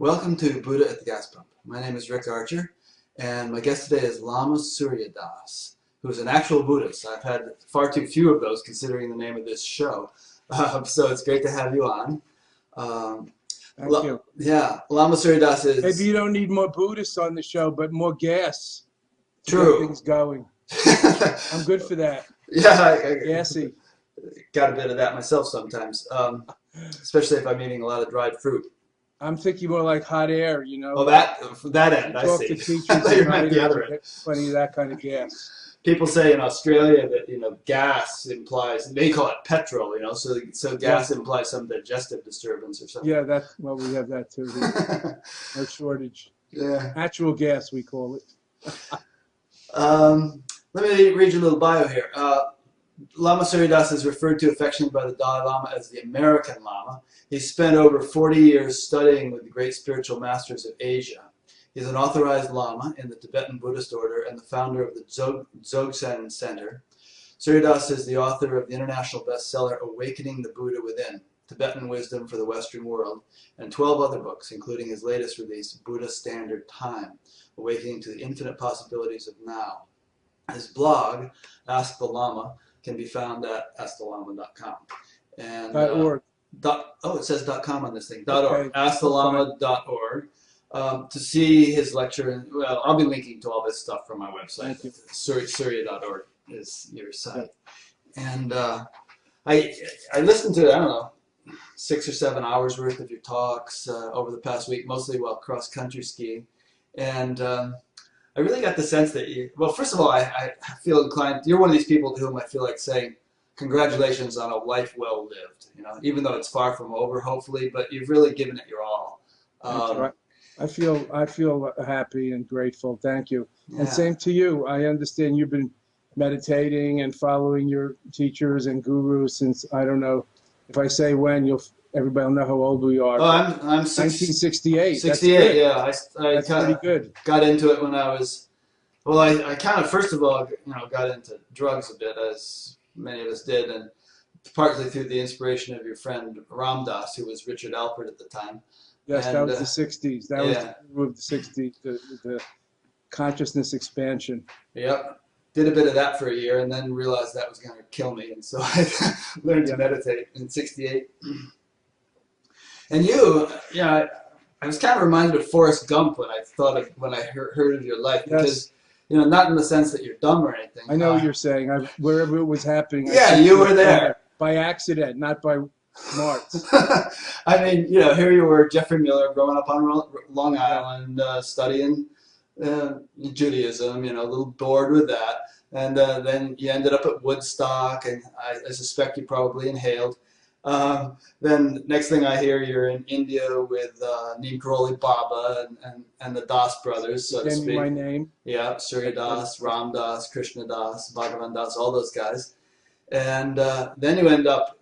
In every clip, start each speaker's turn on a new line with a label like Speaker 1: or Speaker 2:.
Speaker 1: Welcome to Buddha at the Gas Pump. My name is Rick Archer, and my guest today is Lama Surya, who is an actual Buddhist. I've had far too few of those considering the name of this show. So it's great to have you on.
Speaker 2: Thank you.
Speaker 1: Yeah, Lama Surya is...
Speaker 2: Maybe you don't need more Buddhists on the show, but more gas to
Speaker 1: True.
Speaker 2: get things going. I'm good for that.
Speaker 1: Yeah,
Speaker 2: Gassy.
Speaker 1: Got a bit of that myself sometimes, especially if I'm eating a lot of dried fruit.
Speaker 2: I'm thinking more like hot air, you know.
Speaker 1: Oh, that end, I see.
Speaker 2: Talk to teachers
Speaker 1: I thought you meant
Speaker 2: and
Speaker 1: the other end.
Speaker 2: get plenty of that kind of gas.
Speaker 1: People say in Australia that gas implies, they call it petrol, so gas implies some digestive disturbance or something.
Speaker 2: Yeah, well, we have that too. No shortage.
Speaker 1: Yeah.
Speaker 2: Natural gas, we call it.
Speaker 1: Let me read you a little bio here. Lama Surya is referred to affectionately by the Dalai Lama as the American Lama. He spent over 40 years studying with the great spiritual masters of Asia. He's an authorized Lama in the Tibetan Buddhist order and the founder of the Dzogchen Center. Surya is the author of the international bestseller Awakening the Buddha Within, Tibetan Wisdom for the Western World, and 12 other books, including his latest release, Buddha Standard Time, Awakening to the Infinite Possibilities of Now. His blog, Ask the Lama, can be found at askthelama.com. And
Speaker 2: .org.
Speaker 1: It says .com on this thing.
Speaker 2: Okay.
Speaker 1: .org. Askthelama.org. To see his lecture, well, I'll be linking to all this stuff from my website. Surya.org is your site. And I listened to, I don't know, 6 or 7 hours worth of your talks over the past week, mostly while cross-country skiing. And I really got the sense that well, first of all, I feel inclined, you're one of these people to whom I feel like saying, congratulations on a life well lived, even though it's far from over, hopefully, but you've really given it your all.
Speaker 2: That's right. I feel happy and grateful. Thank you.
Speaker 1: Yeah.
Speaker 2: And same to you. I understand you've been meditating and following your teachers and gurus since, I don't know, if I say when, everybody will know how old we are.
Speaker 1: Oh, I'm
Speaker 2: 1968.
Speaker 1: 68, yeah.
Speaker 2: That's pretty good.
Speaker 1: Got into it when I was, well, I kind of, first of all, got into drugs a bit, as many of us did, and partly through the inspiration of your friend Ram Dass, who was Richard Alpert at the time.
Speaker 2: Yes,
Speaker 1: and,
Speaker 2: that was the 60s. That was the guru of the 60s, the consciousness expansion.
Speaker 1: Yep. Did a bit of that for a year and then realized that was going to kill me. And so I learned to meditate in 68. And I was kind of reminded of Forrest Gump when I heard of your life. Because, not in the sense that you're dumb or anything.
Speaker 2: I know what you're saying. Wherever it was happening.
Speaker 1: Yeah, you were there.
Speaker 2: By accident, not by smarts.
Speaker 1: I mean, here you were, Jeffrey Miller, growing up on Long Island, studying Judaism, a little bored with that. And then you ended up at Woodstock, and I suspect you probably inhaled. Then next thing I hear, you're in India with Neem Karoli Baba and the Das brothers, so to speak.
Speaker 2: Gave me my name.
Speaker 1: Yeah, Surya Das, Ram Das, Krishna Das, Bhagavan Das, all those guys. And then you end up,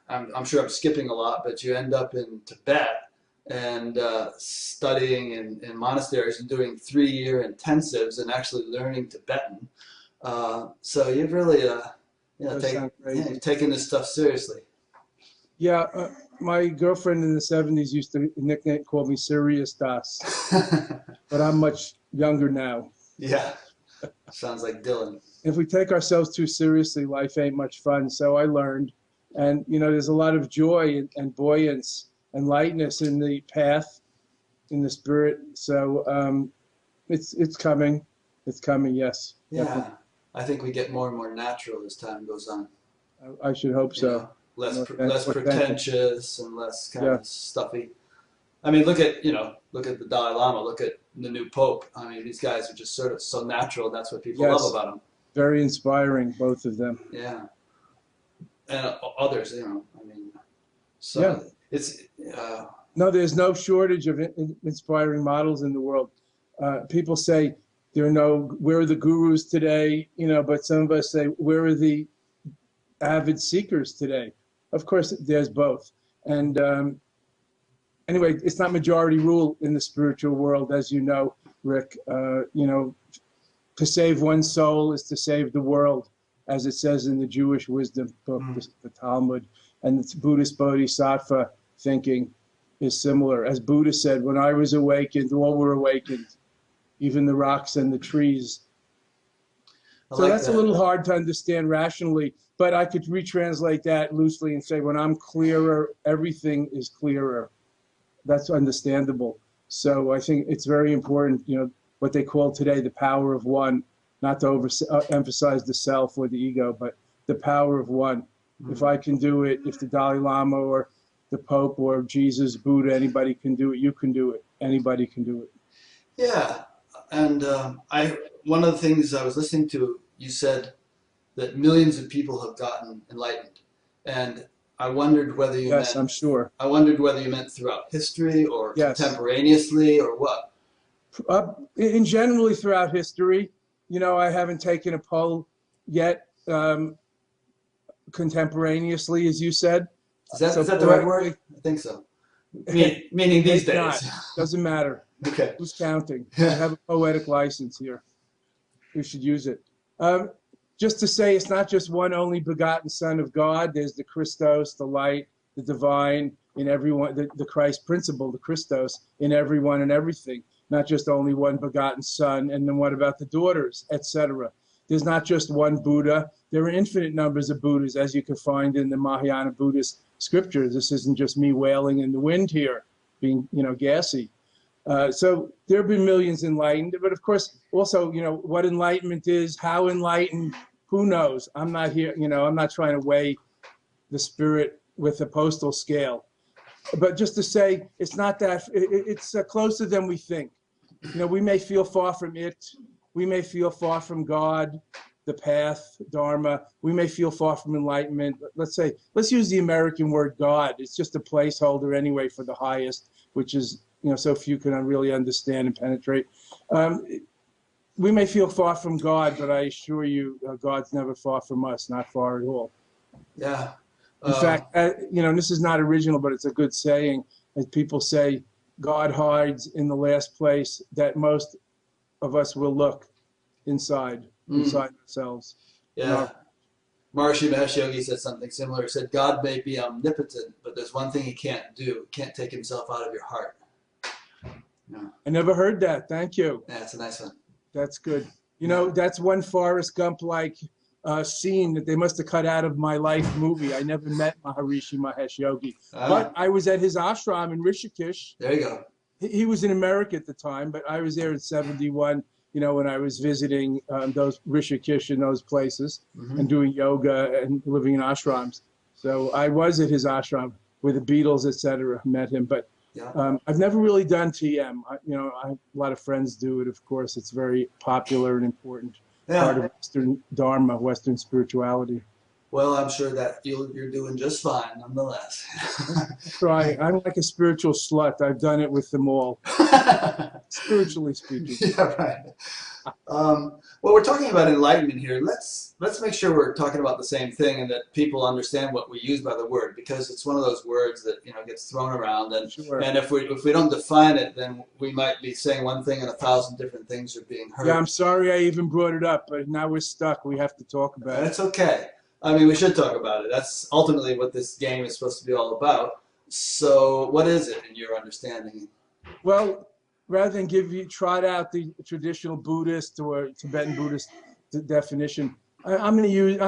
Speaker 1: I'm sure I'm skipping a lot, but you end up in Tibet and studying in monasteries and doing 3-year intensives and actually learning Tibetan. So you've really taken this stuff seriously.
Speaker 2: Yeah, my girlfriend in the 70s used to call me Sirius Das, but I'm much younger now.
Speaker 1: Yeah, sounds like Dylan.
Speaker 2: If we take ourselves too seriously, life ain't much fun. So I learned, and there's a lot of joy and buoyance and lightness in the path, in the spirit. So it's coming. It's coming. Yes.
Speaker 1: Yeah,
Speaker 2: definitely.
Speaker 1: I think we get more and more natural as time goes on.
Speaker 2: I should hope so.
Speaker 1: Less pretentious and less kind of stuffy. I mean, look at the Dalai Lama. Look at the new Pope. I mean, these guys are just sort of so natural. That's what people love about them.
Speaker 2: Very inspiring, both of them.
Speaker 1: Yeah, and others, So it's
Speaker 2: no, there's no shortage of inspiring models in the world. People say where are the gurus today? But some of us say, where are the avid seekers today? Of course, there's both. And anyway, it's not majority rule in the spiritual world, as you know, Rick. To save one soul is to save the world, as it says in the Jewish wisdom book, the Talmud, and the Buddhist bodhisattva thinking. is similar. As Buddha said, when I was awakened, all were awakened, even the rocks and the trees.
Speaker 1: I
Speaker 2: So
Speaker 1: like
Speaker 2: that's a
Speaker 1: that.
Speaker 2: little hard to understand rationally, but I could retranslate that loosely and say, when I'm clearer, everything is clearer. That's understandable. So I think it's very important, what they call today the power of one, not to emphasize the self or the ego, but the power of one. If I can do it, if the Dalai Lama or the Pope or Jesus, Buddha, anybody can do it, you can do it. Anybody can do it.
Speaker 1: Yeah, and one of the things I was listening to, you said that millions of people have gotten enlightened, and I wondered whether you
Speaker 2: Yes,
Speaker 1: meant
Speaker 2: I'm sure.
Speaker 1: throughout history or
Speaker 2: Yes.
Speaker 1: contemporaneously or what.
Speaker 2: In generally throughout history, I haven't taken a poll yet, contemporaneously, as you said.
Speaker 1: Is
Speaker 2: So
Speaker 1: that the right word?
Speaker 2: poetically,
Speaker 1: I think so. Meaning these
Speaker 2: maybe
Speaker 1: days.
Speaker 2: not. Doesn't matter.
Speaker 1: Okay.
Speaker 2: Who's counting? We have a poetic license here. We should use it. Um, just to say, it's not just one only begotten Son of God. There's the Christos, the light, the divine in everyone, the Christ principle, the Christos in everyone and everything. Not just only one begotten Son, and then what about the daughters, etc. There's not just one Buddha. There are infinite numbers of Buddhas, as you can find in the Mahayana Buddhist scriptures. This isn't just me wailing in the wind here, being gassy. So there have been millions enlightened, but of course, also, what enlightenment is, how enlightened, who knows? I'm not here, I'm not trying to weigh the spirit with a postal scale. But just to say, it's not that, it's closer than we think. We may feel far from it. We may feel far from God, the path, Dharma. We may feel far from enlightenment. Let's use the American word God. It's just a placeholder anyway for the highest, which is, so few can really understand and penetrate. We may feel far from God, but I assure you, God's never far from us, not far at all.
Speaker 1: Yeah.
Speaker 2: In fact, this is not original, but it's a good saying. As people say, God hides in the last place that most of us will look inside ourselves.
Speaker 1: Yeah. Maharishi Mahesh Yogi said something similar. He said, God may be omnipotent, but there's one thing he can't do. He can't take himself out of your heart. Yeah.
Speaker 2: I never heard that. Thank you.
Speaker 1: Yeah, it's a nice one.
Speaker 2: That's good. That's one Forrest Gump-like scene that they must have cut out of My Life movie. I never met Maharishi Mahesh Yogi, but I was at his ashram in Rishikesh.
Speaker 1: There you go.
Speaker 2: He was in America at the time, but I was there in '71, when I was visiting those Rishikesh and those places and doing yoga and living in ashrams. So I was at his ashram with the Beatles, etc. Met him, but I've never really done TM. A lot of friends do it, of course. It's very popular and important part of Western Dharma, Western spirituality.
Speaker 1: Well, I'm sure that you're doing just fine, nonetheless.
Speaker 2: Try. I'm like a spiritual slut. I've done it with them all, spiritually speaking.
Speaker 1: Yeah, right. Well, we're talking about enlightenment here. Let's make sure we're talking about the same thing and that people understand what we use by the word, because it's one of those words that gets thrown around, and
Speaker 2: Sure.
Speaker 1: and if we don't define it, then we might be saying one thing and 1,000 different things are being heard.
Speaker 2: Yeah, I'm sorry I even brought it up, but now we're stuck. We have to talk about it.
Speaker 1: It's okay. I mean, we should talk about it. That's ultimately what this game is supposed to be all about. So, what is it in your understanding?
Speaker 2: Well, rather than trot out the traditional Buddhist or Tibetan Buddhist definition, I'm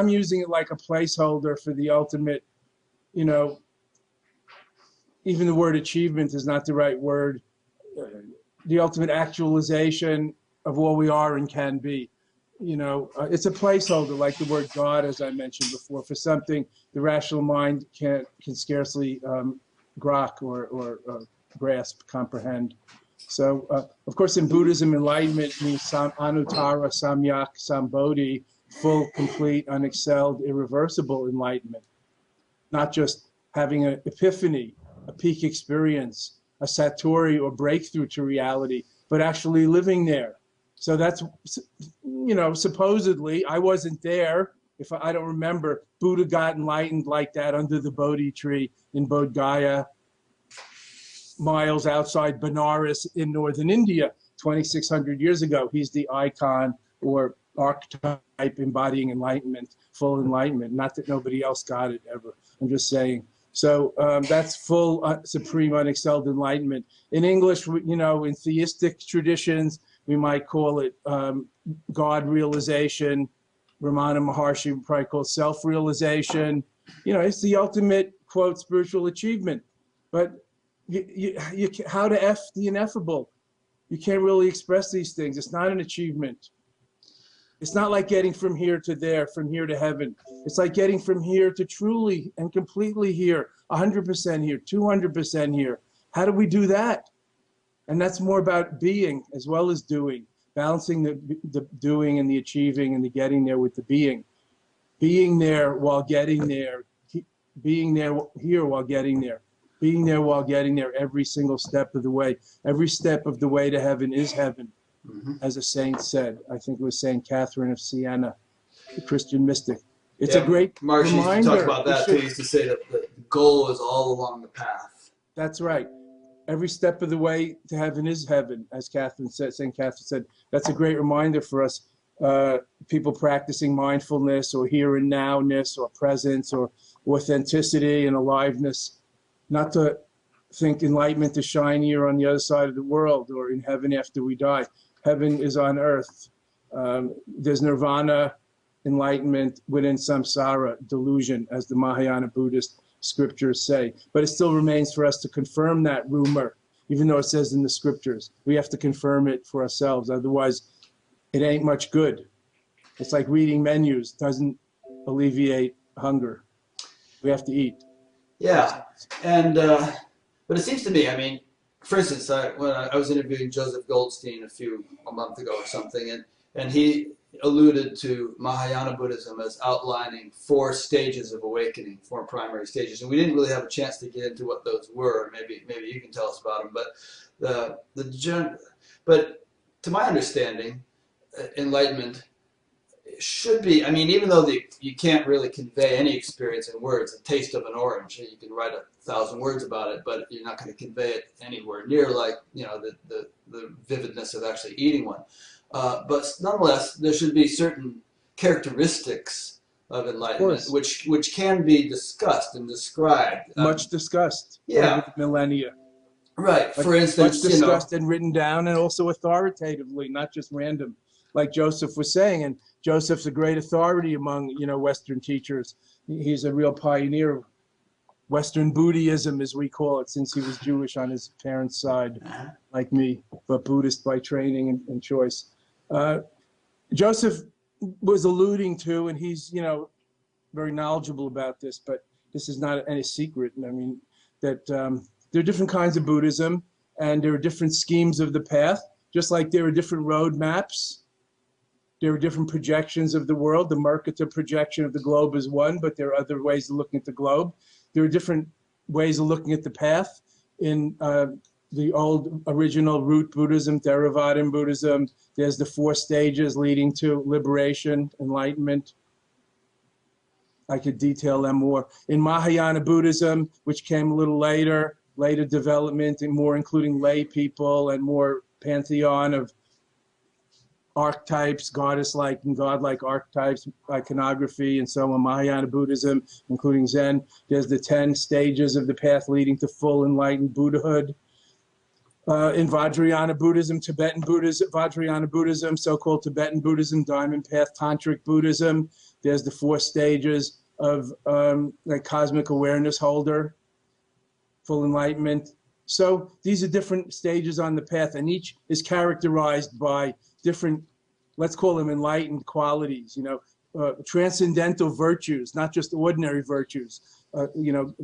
Speaker 2: using it like a placeholder for the ultimate. Even the word achievement is not the right word. The ultimate actualization of all we are and can be. It's a placeholder, like the word God, as I mentioned before, for something the rational mind can scarcely grok or grasp, comprehend. So, of course, in Buddhism, enlightenment means anuttara, samyak, sambodhi, full, complete, unexcelled, irreversible enlightenment. Not just having an epiphany, a peak experience, a satori or breakthrough to reality, but actually living there. So that's, supposedly, I wasn't there. If I don't remember, Buddha got enlightened like that under the Bodhi tree in Bodh Gaya, miles outside Benares in northern India, 2,600 years ago. He's the icon or archetype embodying enlightenment, full enlightenment. Not that nobody else got it ever. I'm just saying. So that's full supreme unexcelled enlightenment. In English, in theistic traditions, we might call it God realization. Ramana Maharshi would probably call it self-realization. It's the ultimate, quote, spiritual achievement. But how to F the ineffable? You can't really express these things. It's not an achievement. It's not like getting from here to there, from here to heaven. It's like getting from here to truly and completely here, 100% here, 200% here. How do we do that? And that's more about being as well as doing, balancing the doing and the achieving and the getting there with the being. Being there while getting there, being there here while getting there, being there while getting there every single step of the way. Every step of the way to heaven is heaven. As a saint said, I think it was Saint Catherine of Siena, the Christian mystic. It's a great
Speaker 1: Marsha
Speaker 2: reminder.
Speaker 1: used to talk about that too. He used to say that the goal is all along the path.
Speaker 2: That's right. Every step of the way to heaven is heaven, as Catherine said. Saint Catherine said. That's a great reminder for us, people practicing mindfulness or here and nowness or presence or authenticity and aliveness, not to think enlightenment is shinier on the other side of the world or in heaven after we die. Heaven is on earth. There's nirvana, enlightenment within samsara, delusion, as the Mahayana Buddhist scriptures say. But it still remains for us to confirm that rumor, even though it says in the scriptures. We have to confirm it for ourselves. Otherwise, it ain't much good. It's like reading menus. It doesn't alleviate hunger. We have to eat.
Speaker 1: Yeah. And, but it seems to me, I mean, for instance, when I was interviewing Joseph Goldstein a month ago or something, and he alluded to Mahayana Buddhism as outlining 4 stages of awakening, 4 primary stages, and we didn't really have a chance to get into what those were. Maybe you can tell us about them. But to my understanding, enlightenment should be, I mean, even though you can't really convey any experience in words, a taste of an orange, you can write 1,000 words about it, but you're not going to convey it anywhere near like, the vividness of actually eating one. But nonetheless, there should be certain characteristics of enlightenment, which can be discussed and described.
Speaker 2: Much discussed over the millennia.
Speaker 1: Right. For instance,
Speaker 2: much discussed and written down, and also authoritatively, not just random, like Joseph was saying. And Joseph's a great authority among Western teachers. He's a real pioneer of Western Buddhism, as we call it, since he was Jewish on his parents' side, like me, but Buddhist by training and choice. Joseph was alluding to, and he's very knowledgeable about this, but this is not any secret. I mean, that there are different kinds of Buddhism, and there are different schemes of the path, just like there are different road maps. There are different projections of the world. The Merkata projection of the globe is one, but there are other ways of looking at the globe. There are different ways of looking at the path. In the old original root Buddhism, Theravada Buddhism, there's the 4 stages leading to liberation, enlightenment. I could detail them more. In Mahayana Buddhism, which came a little later development and more including lay people and more pantheon of archetypes, goddess-like and godlike archetypes, iconography, and so on. Mahayana Buddhism, including Zen. There's the 10 stages of the path leading to full enlightened Buddhahood. In Vajrayana Buddhism, Tibetan Buddhism, Vajrayana Buddhism, so-called Tibetan Buddhism, Diamond Path, Tantric Buddhism. There's the 4 stages of like cosmic awareness holder, full enlightenment. So these are different stages on the path, and each is characterized by different, let's call them enlightened qualities, transcendental virtues, not just ordinary virtues,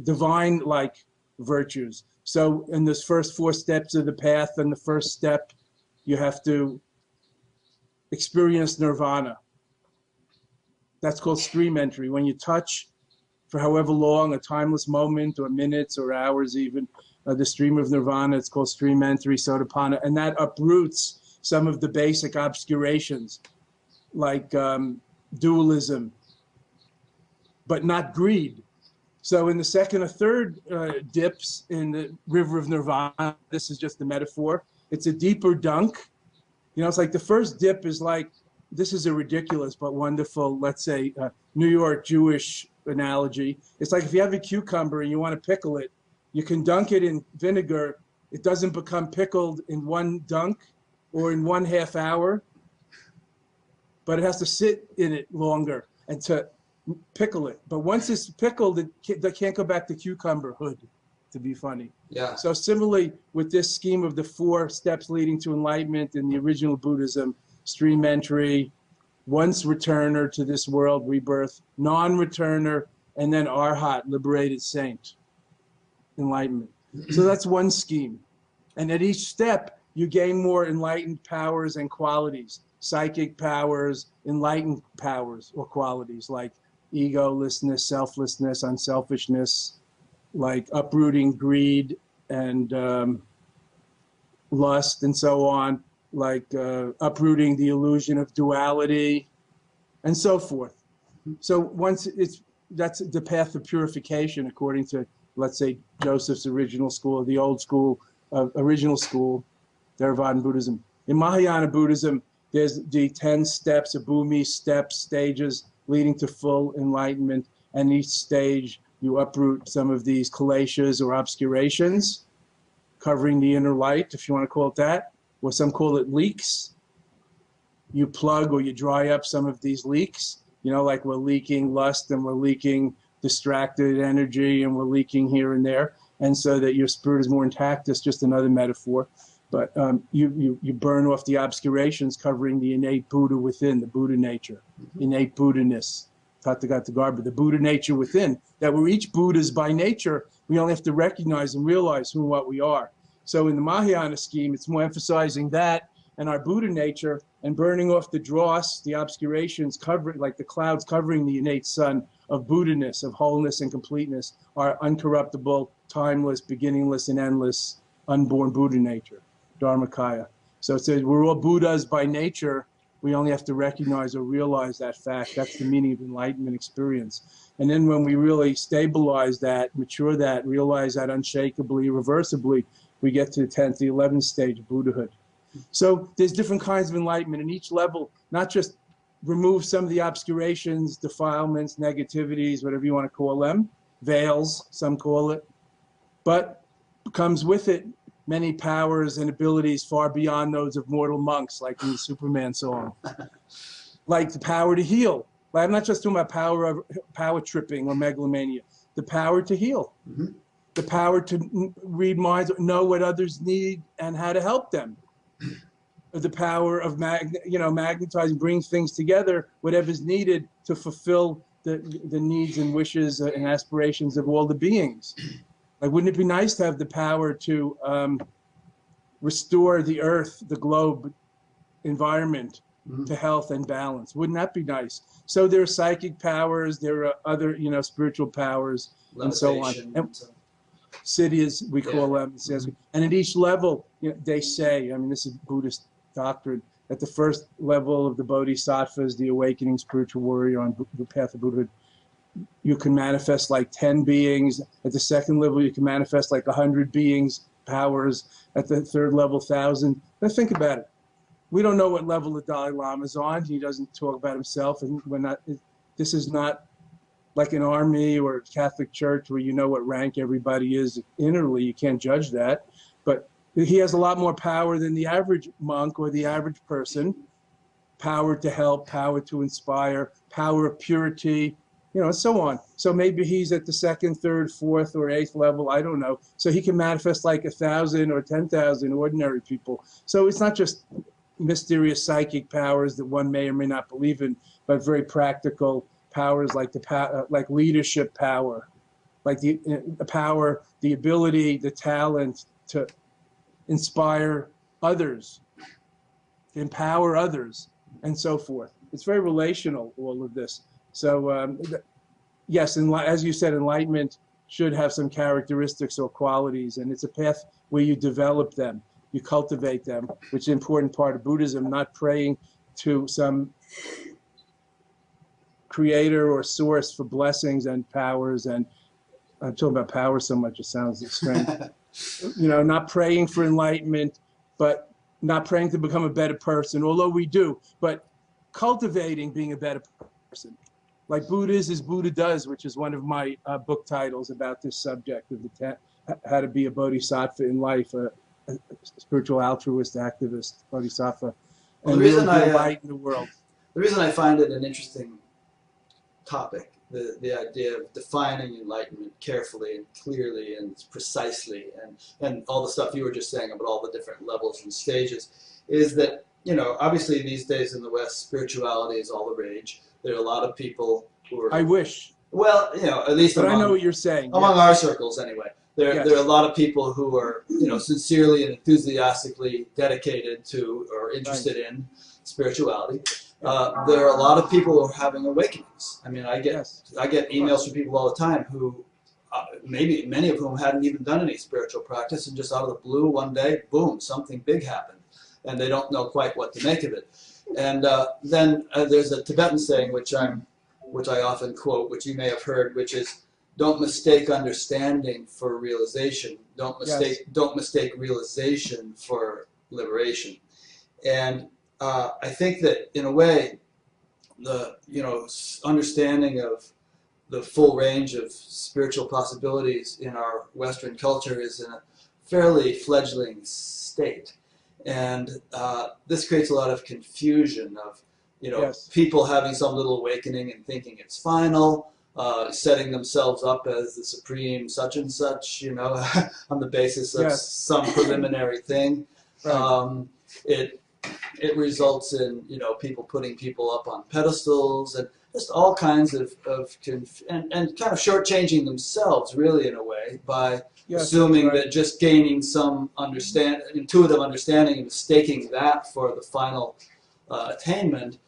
Speaker 2: divine-like virtues. So in this first 4 steps of the path, and the first step, you have to experience nirvana. That's called stream entry. When you touch for however long, a timeless moment or minutes or hours even, the stream of nirvana, it's called stream entry, sotapanna, and that uproots some of the basic obscurations like dualism, but not greed. So in the second or third dips in the river of nirvana, this is just the metaphor, it's a deeper dunk. It's like the first dip is like, this is a ridiculous but wonderful, let's say, New York Jewish analogy. It's like if you have a cucumber and you want to pickle it, you can dunk it in vinegar. It doesn't become pickled in one dunk or in 1/2 hour, but it has to sit in it longer and to pickle it. But once it's pickled, they can't go back to cucumberhood, to be funny.
Speaker 1: Yeah.
Speaker 2: So similarly, with this scheme of the 4 steps leading to enlightenment in the original Buddhism, stream entry, once returner to this world, rebirth, non-returner, and then arhat, liberated saint, enlightenment. So that's one scheme. And at each step, you gain more enlightened powers and qualities, psychic powers, enlightened powers or qualities like egolessness, selflessness, unselfishness, like uprooting greed and lust and so on, like uprooting the illusion of duality and so forth. So once that's the path of purification according to, let's say, Joseph's original school, the old school, original school, Theravada Buddhism. In Mahayana Buddhism, there's the 10 steps, Abhumi steps, stages leading to full enlightenment. And each stage, you uproot some of these kileshas or obscurations, covering the inner light, if you want to call it that, or some call it leaks. You plug or you dry up some of these leaks, you know, like we're leaking lust and we're leaking distracted energy and we're leaking here and there. And so that your spirit is more intact. That's just another metaphor. But you burn off the obscurations covering the innate Buddha within, the Buddha nature, innate Buddha-ness, Tathagata Garbha, the Buddha nature within, that we're each Buddhas by nature. We only have to recognize and realize who and what we are. So in the Mahayana scheme, it's more emphasizing that and our Buddha nature and burning off the dross, the obscurations, covering, like the clouds covering the innate sun of Buddha-ness, of wholeness and completeness, our uncorruptible, timeless, beginningless, and endless, unborn Buddha nature. Dharmakaya. So it says we're all Buddhas by nature. We only have to recognize or realize that fact. That's the meaning of enlightenment experience. And then when we really stabilize that, mature that, realize that unshakably, irreversibly, we get to the 10th, the 11th stage of Buddhahood. So there's different kinds of enlightenment. And each level, not just remove some of the obscurations, defilements, negativities, whatever you want to call them, veils, some call it, but comes with it many powers and abilities far beyond those of mortal monks, like in the Superman song. Like the power to heal. Like, I'm not just talking about power tripping or megalomania. The power to heal. The power to read minds, know what others need and how to help them. The power of magnetizing, bring things together, whatever's needed to fulfill the needs and wishes and aspirations of all the beings. Like, wouldn't it be nice to have the power to restore the earth, the globe, environment to health and balance? Wouldn't that be nice? So there are psychic powers, there are other, spiritual powers, and so on. And siddhis, we call them. And at each level, they say, this is Buddhist doctrine, at the first level of the bodhisattvas, the awakening spiritual warrior on the path of Buddhahood, you can manifest like 10 beings. At the second level, you can manifest like 100 beings, powers. At the third level, 1,000. Now think about it. We don't know what level the Dalai Lama is on. He doesn't talk about himself. And this is not like an army or a Catholic church where you know what rank everybody is innerly. You can't judge that. But he has a lot more power than the average monk or the average person. Power to help, power to inspire, power of purity, and so on. So maybe he's at the second, third, fourth, or eighth level. I don't know. So he can manifest like 1,000 or 10,000 ordinary people. So it's not just mysterious psychic powers that one may or may not believe in, but very practical powers like like leadership power, like the power, the ability, the talent to inspire others, to empower others, and so forth. It's very relational, all of this. So yes, as you said, enlightenment should have some characteristics or qualities, and it's a path where you develop them, you cultivate them, which is an important part of Buddhism, not praying to some creator or source for blessings and powers. And I'm talking about power so much, it sounds strange. Not praying for enlightenment, but not praying to become a better person, although we do, but cultivating being a better person. Like Buddha is as Buddha does, which is one of my book titles about this subject of how to be a bodhisattva in life, a spiritual altruist activist, bodhisattva,
Speaker 1: Well,
Speaker 2: and really enlighten the world.
Speaker 1: the reason I find it an interesting topic, the idea of defining enlightenment carefully and clearly and precisely, and all the stuff you were just saying about all the different levels and stages, is that, you know, obviously these days in the West, spirituality is all the rage. There are a lot of people who are...
Speaker 2: I wish.
Speaker 1: Well, you know, at least
Speaker 2: but
Speaker 1: among,
Speaker 2: I know what you're saying.
Speaker 1: Among our circles, anyway. There
Speaker 2: Yes.
Speaker 1: are a lot of people who are, you know, sincerely and enthusiastically dedicated to or interested in spirituality. There are a lot of people who are having awakenings. I mean, I get emails from people all the time who, maybe many of whom hadn't even done any spiritual practice, and just out of the blue one day, boom, something big happened, and they don't know quite what to make of it. And then there's a Tibetan saying which I often quote, which you may have heard, which is, "Don't mistake understanding for realization. Don't mistake realization for liberation." And I think that in a way, the understanding of the full range of spiritual possibilities in our Western culture is in a fairly fledgling state, and this creates a lot of confusion of people having some little awakening and thinking it's final, setting themselves up as the supreme such and such, on the basis of some preliminary thing.
Speaker 2: Right.
Speaker 1: It results in people putting people up on pedestals and just all kinds of and kind of shortchanging themselves, really, in a way, by assuming that just gaining some intuitive understanding and mistaking that for the final attainment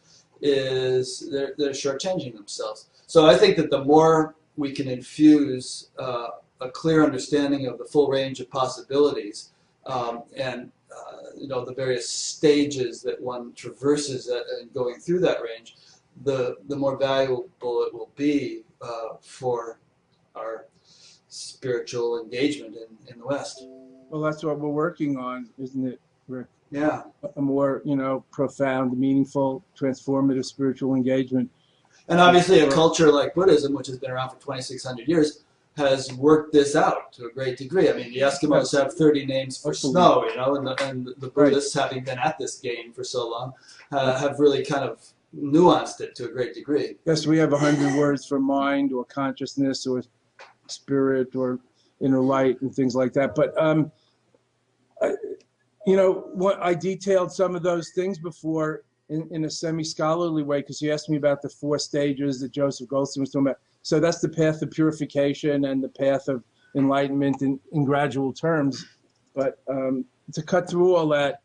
Speaker 1: is they're shortchanging themselves. So I think that the more we can infuse a clear understanding of the full range of possibilities and the various stages that one traverses and going through that range, the more valuable it will be for our spiritual engagement in the West.
Speaker 2: Well, that's what we're working on, isn't it, Rick?
Speaker 1: Yeah.
Speaker 2: A more, profound, meaningful, transformative spiritual engagement.
Speaker 1: And obviously a culture like Buddhism, which has been around for 2,600 years, has worked this out to a great degree. I mean, the Eskimos have 30 names for snow, and the Buddhists, having been at this game for so long, have really kind of nuanced it to a great degree.
Speaker 2: Yes, we have 100 words for mind or consciousness or spirit or inner light and things like that. But, I detailed some of those things before in a semi-scholarly way, because you asked me about the 4 stages that Joseph Goldstein was talking about. So that's the path of purification and the path of enlightenment in gradual terms. But to cut through all that,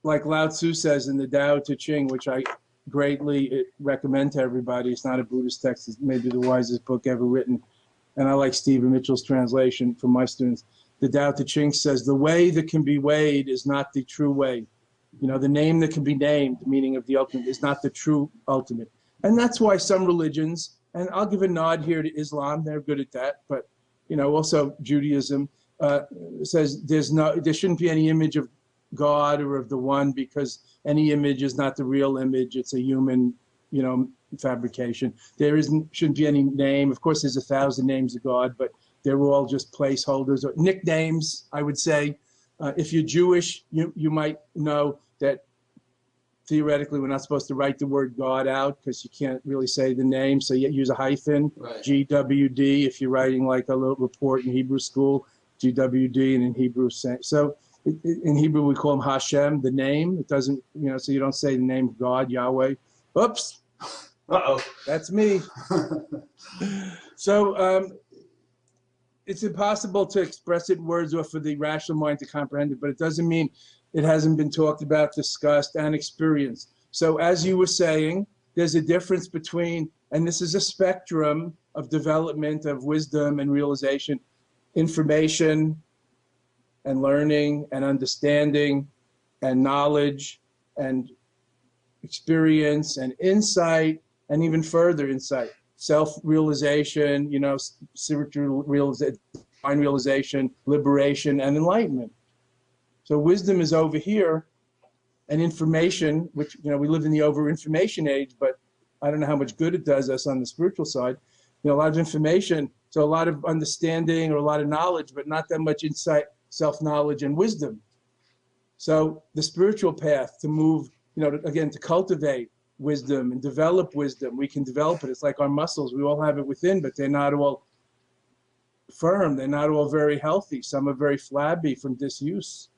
Speaker 2: like Lao Tzu says in the Tao Te Ching, which I greatly recommend to everybody. It's not a Buddhist text. It's maybe the wisest book ever written. And I like Stephen Mitchell's translation for my students. The Tao Te Ching says, the way that can be weighed is not the true way. The name that can be named, the meaning of the ultimate, is not the true ultimate. And that's why some religions, and I'll give a nod here to Islam, they're good at that, but also Judaism says there shouldn't be any image of God or of the one, because any image is not the real image. It's a human, fabrication. There shouldn't be any name. Of course, there's 1,000 names of God, but they're all just placeholders or nicknames, I would say. If you're Jewish, you might know that theoretically we're not supposed to write the word God out because you can't really say the name, so you use a hyphen,
Speaker 1: right.
Speaker 2: GWD, if you're writing like a little report in Hebrew school, GWD, and in Hebrew, so in Hebrew we call him Hashem, the name. It doesn't, so you don't say the name of God, Yahweh. Oops.
Speaker 1: Uh-oh.
Speaker 2: That's me. So it's impossible to express it in words or for the rational mind to comprehend it, but it doesn't mean it hasn't been talked about, discussed, and experienced. So as you were saying, there's a difference between, and this is a spectrum of development of wisdom and realization, information and learning and understanding and knowledge and experience and insight and even further insight. Self-realization, spiritual realization, divine realization, liberation, and enlightenment. So wisdom is over here, and information, which, we live in the over-information age, but I don't know how much good it does us on the spiritual side. A lot of information, so a lot of understanding or a lot of knowledge, but not that much insight, self-knowledge, and wisdom. So the spiritual path to move, again, to cultivate wisdom and develop wisdom, we can develop it. It's like our muscles. We all have it within, but they're not all firm. They're not all very healthy. Some are very flabby from disuse.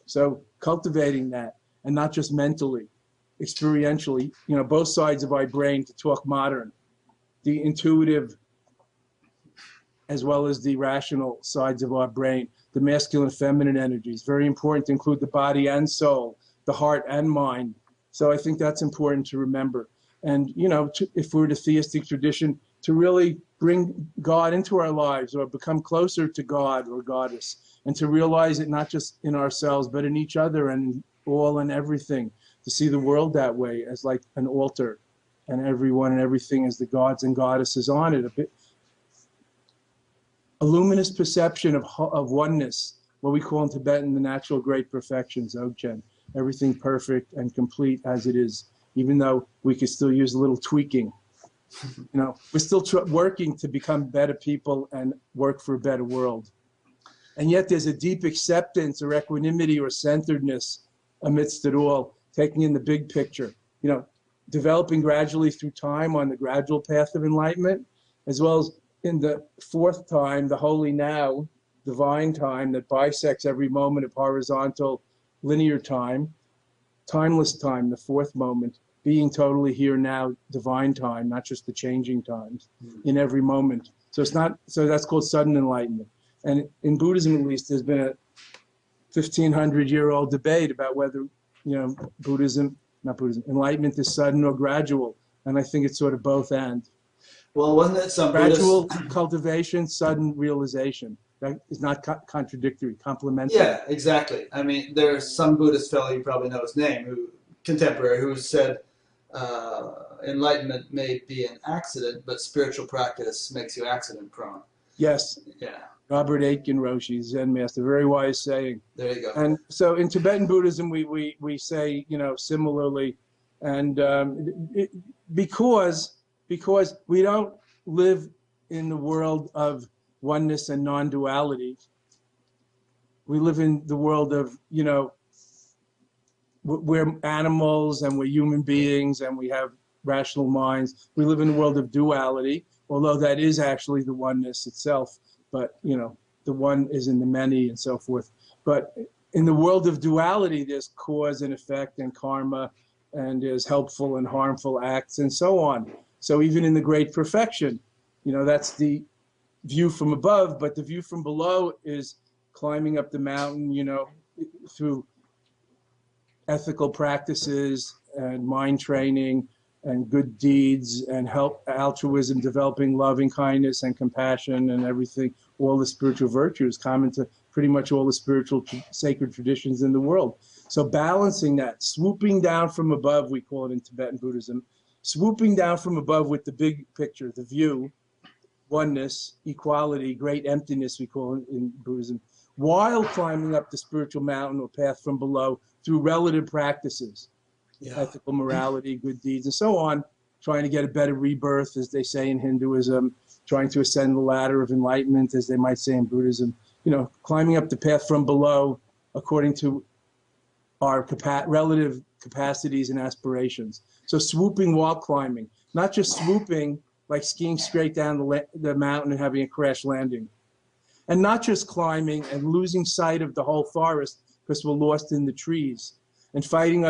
Speaker 2: So cultivating that, and not just mentally, experientially, both sides of our brain, to talk modern, the intuitive as well as the rational sides of our brain, the masculine and feminine energies. Very important to include the body and soul, the heart and mind. So I think that's important to remember. And, if we're the theistic tradition, to really bring God into our lives, or become closer to God or Goddess, and to realize it not just in ourselves, but in each other and all and everything, to see the world that way as like an altar, and everyone and everything as the gods and goddesses on it. A luminous perception of oneness, what we call in Tibetan the natural great perfection, Dzogchen, everything perfect and complete as it is, even though we could still use a little tweaking. We're still working to become better people and work for a better world. And yet there's a deep acceptance or equanimity or centeredness amidst it all, taking in the big picture, developing gradually through time on the gradual path of enlightenment, as well as in the fourth time, the holy now, divine time that bisects every moment of horizontal linear time, timeless time, the fourth moment, being totally here now, divine time, not just the changing times, in every moment. So that's called sudden enlightenment. And in Buddhism, at least, there's been a 1,500-year-old debate about whether, enlightenment is sudden or gradual. And I think it's sort of both and.
Speaker 1: Well, wasn't it some
Speaker 2: gradual
Speaker 1: Buddhist
Speaker 2: cultivation, sudden realization? That is not contradictory, complementary.
Speaker 1: Yeah, exactly. I mean, there's some Buddhist fellow, you probably know his name, contemporary, who said enlightenment may be an accident, but spiritual practice makes you accident prone.
Speaker 2: Yes.
Speaker 1: Yeah.
Speaker 2: Robert Aitken Roshi, Zen master, very wise saying.
Speaker 1: There you go.
Speaker 2: And so in Tibetan Buddhism, we say, similarly, and because we don't live in the world of oneness and non-duality. We live in the world of, we're animals and we're human beings and we have rational minds. We live in the world of duality, although that is actually the oneness itself. But, the one is in the many and so forth. But in the world of duality, there's cause and effect and karma, and there's helpful and harmful acts and so on. So even in the great perfection, that's the view from above, but the view from below is climbing up the mountain, through ethical practices and mind training and good deeds and altruism, developing loving kindness and compassion and everything, all the spiritual virtues common to pretty much all the spiritual sacred traditions in the world. So balancing that, swooping down from above, we call it in Tibetan Buddhism, swooping down from above with the big picture, the view, oneness, equality, great emptiness, we call it in Buddhism, while climbing up the spiritual mountain or path from below through relative practices, ethical morality, good deeds, and so on, trying to get a better rebirth, as they say in Hinduism, trying to ascend the ladder of enlightenment, as they might say in Buddhism, climbing up the path from below according to our relative capacities and aspirations. So swooping while climbing, not just swooping like skiing straight down the mountain and having a crash landing. And not just climbing and losing sight of the whole forest because we're lost in the trees and fighting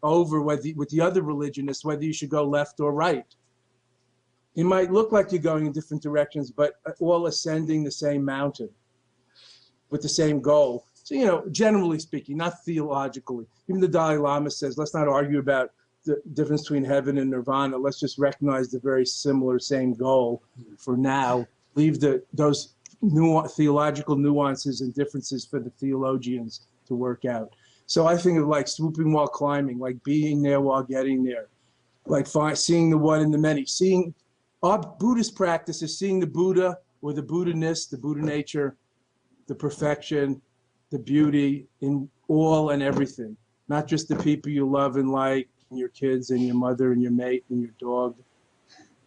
Speaker 2: over with the other religionists whether you should go left or right. It might look like you're going in different directions, but all ascending the same mountain with the same goal. So, generally speaking, not theologically. Even the Dalai Lama says, let's not argue about the difference between heaven and nirvana. Let's just recognize the very similar same goal for now. Leave those theological nuances and differences for the theologians to work out. So I think of like swooping while climbing, like being there while getting there, like seeing the one in the many. Seeing our Buddhist practice is seeing the Buddha or the Buddha-ness, the Buddha nature, the perfection, the beauty in all and everything, not just the people you love and like, and your kids and your mother and your mate and your dog.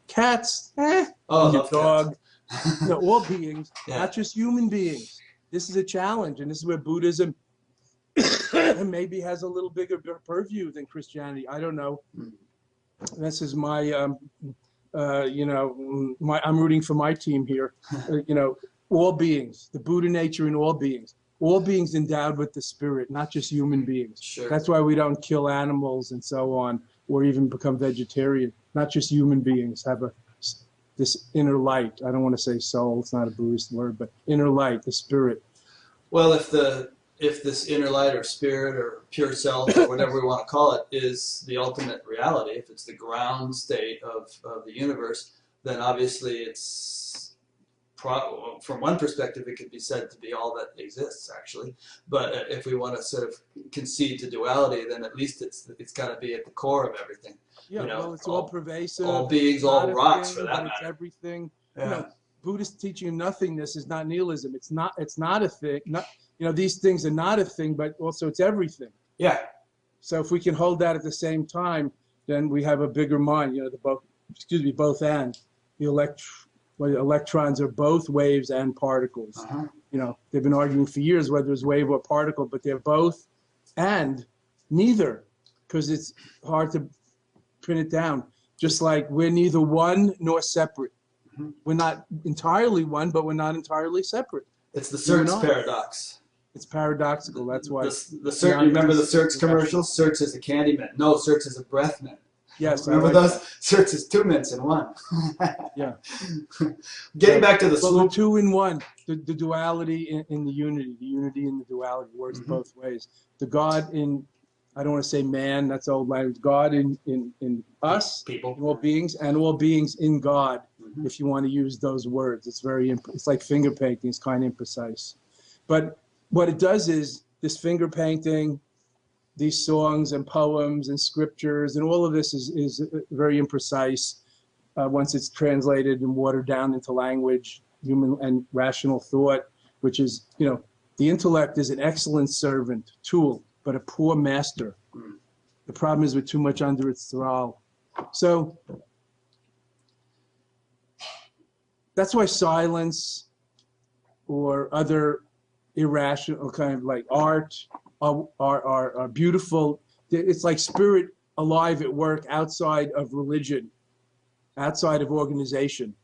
Speaker 2: Cats,
Speaker 1: Oh,
Speaker 2: and your
Speaker 1: love
Speaker 2: dog.
Speaker 1: cats.
Speaker 2: You know, all beings,
Speaker 1: Yeah.
Speaker 2: not just human beings. This is a challenge, and this is where Buddhism maybe has a little bigger purview than Christianity. I don't know. This is my, you know, I'm rooting for my team here. You know, all beings, the Buddha nature in all beings endowed with the spirit, not just human beings.
Speaker 1: Sure.
Speaker 2: That's why we don't kill animals and so on, or even become vegetarian. Not just human beings have this inner light. I don't want to say soul, it's not a Buddhist word, but inner light, the spirit.
Speaker 1: Well, if this inner light or spirit or pure self or whatever we want to call it is the ultimate reality, if it's the ground state of the universe, then obviously it's, from one perspective, it could be said to be all that exists, actually. But if we want to sort of concede to duality, then at least it's got to be at the core of everything.
Speaker 2: Yeah,
Speaker 1: you know,
Speaker 2: well, it's all pervasive.
Speaker 1: All beings, all rocks, for that matter.
Speaker 2: It's everything.
Speaker 1: Yeah.
Speaker 2: You know, Buddhist teaching of nothingness is not nihilism. It's not a thing. Not, you know, these things are not a thing, but also it's everything.
Speaker 1: Yeah.
Speaker 2: So if we can hold that at the same time, then we have a bigger mind. You know, both and the electrons are both waves and particles.
Speaker 1: Uh-huh.
Speaker 2: You know, they've been arguing for years whether it's wave or particle, but they're both and neither, because it's hard to pin it down. Just like we're neither one nor separate. Mm-hmm. We're not entirely one, but we're not entirely separate.
Speaker 1: It's the Search paradox.
Speaker 2: It's paradoxical. That's why.
Speaker 1: The Search. You remember the Search commercial? Search is a candy mint. No, Search is a breath mint.
Speaker 2: Yes,
Speaker 1: remember those? Search is 2 mints in one.
Speaker 2: Yeah.
Speaker 1: Getting back to the
Speaker 2: swoop. The 2 in 1, the duality in the unity in the duality works mm-hmm. both ways. The God in, I don't want to say man, that's old language. God in us, people, in all beings, and all beings in God. Mm-hmm. If you want to use those words, it's it's like finger painting. It's kind of imprecise, but what it does is this finger painting, these songs and poems and scriptures and all of this is very imprecise once it's translated and watered down into language, human and rational thought, which is, you know, the intellect is an excellent servant, tool, but a poor master. The problem is we're too much under its thrall. So that's why silence or other irrational kind of like art are beautiful. It's like spirit alive at work outside of religion, outside of organization,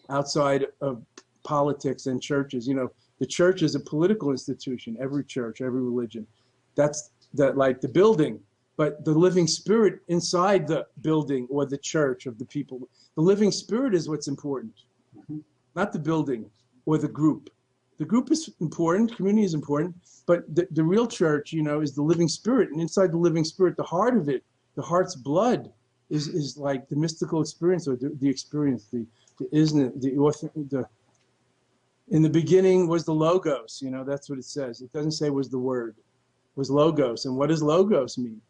Speaker 2: outside of politics and churches. You know, the church is a political institution, every church, every religion. That's like the building, but the living spirit inside the building or the church of the people. The living spirit is what's important, not the building or the group. The group is important, community is important, but the real church, you know, is the living spirit. And inside the living spirit, the heart of it, the heart's blood is like the mystical experience or the experience, in the beginning was the logos, you know, that's what it says. It doesn't say was the word, it was logos. And what does logos mean?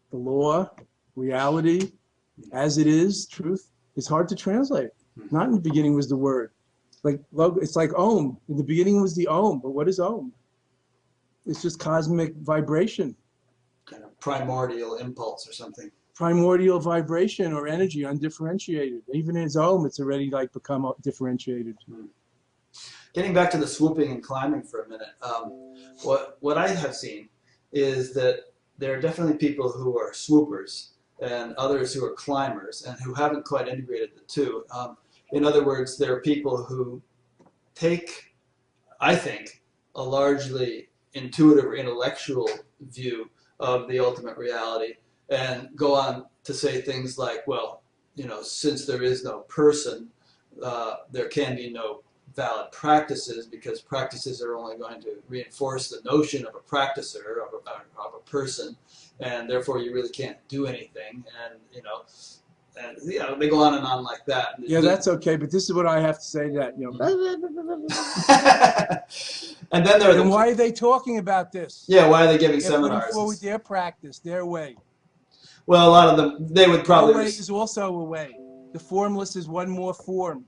Speaker 2: The law, reality, as it is, truth. It's hard to translate. Not in the beginning was the word. Like it's like Om. In the beginning was the Om, but what is Om? It's just cosmic vibration.
Speaker 1: Kind of primordial impulse or something.
Speaker 2: Primordial vibration or energy, undifferentiated. Even in its Om, it's already like become differentiated.
Speaker 1: Getting back to the swooping and climbing for a minute, what I have seen is that there are definitely people who are swoopers and others who are climbers and who haven't quite integrated the two. In other words, there are people who take, I think, a largely intuitive or intellectual view of the ultimate reality and go on to say things like, well, you know, since there is no person, there can be no valid practices because practices are only going to reinforce the notion of a practicer, of a person, and therefore you really can't do anything. And, you know, they go on and on like that.
Speaker 2: Yeah, that's okay, but this is what I have to say to that, you know.
Speaker 1: And then there are
Speaker 2: why are they talking about this?
Speaker 1: Yeah, why are they giving
Speaker 2: They're
Speaker 1: seminars?
Speaker 2: putting forward their practice, their way.
Speaker 1: Well, a lot of them, they would probably...
Speaker 2: Our way is also a way. The formless is one more form.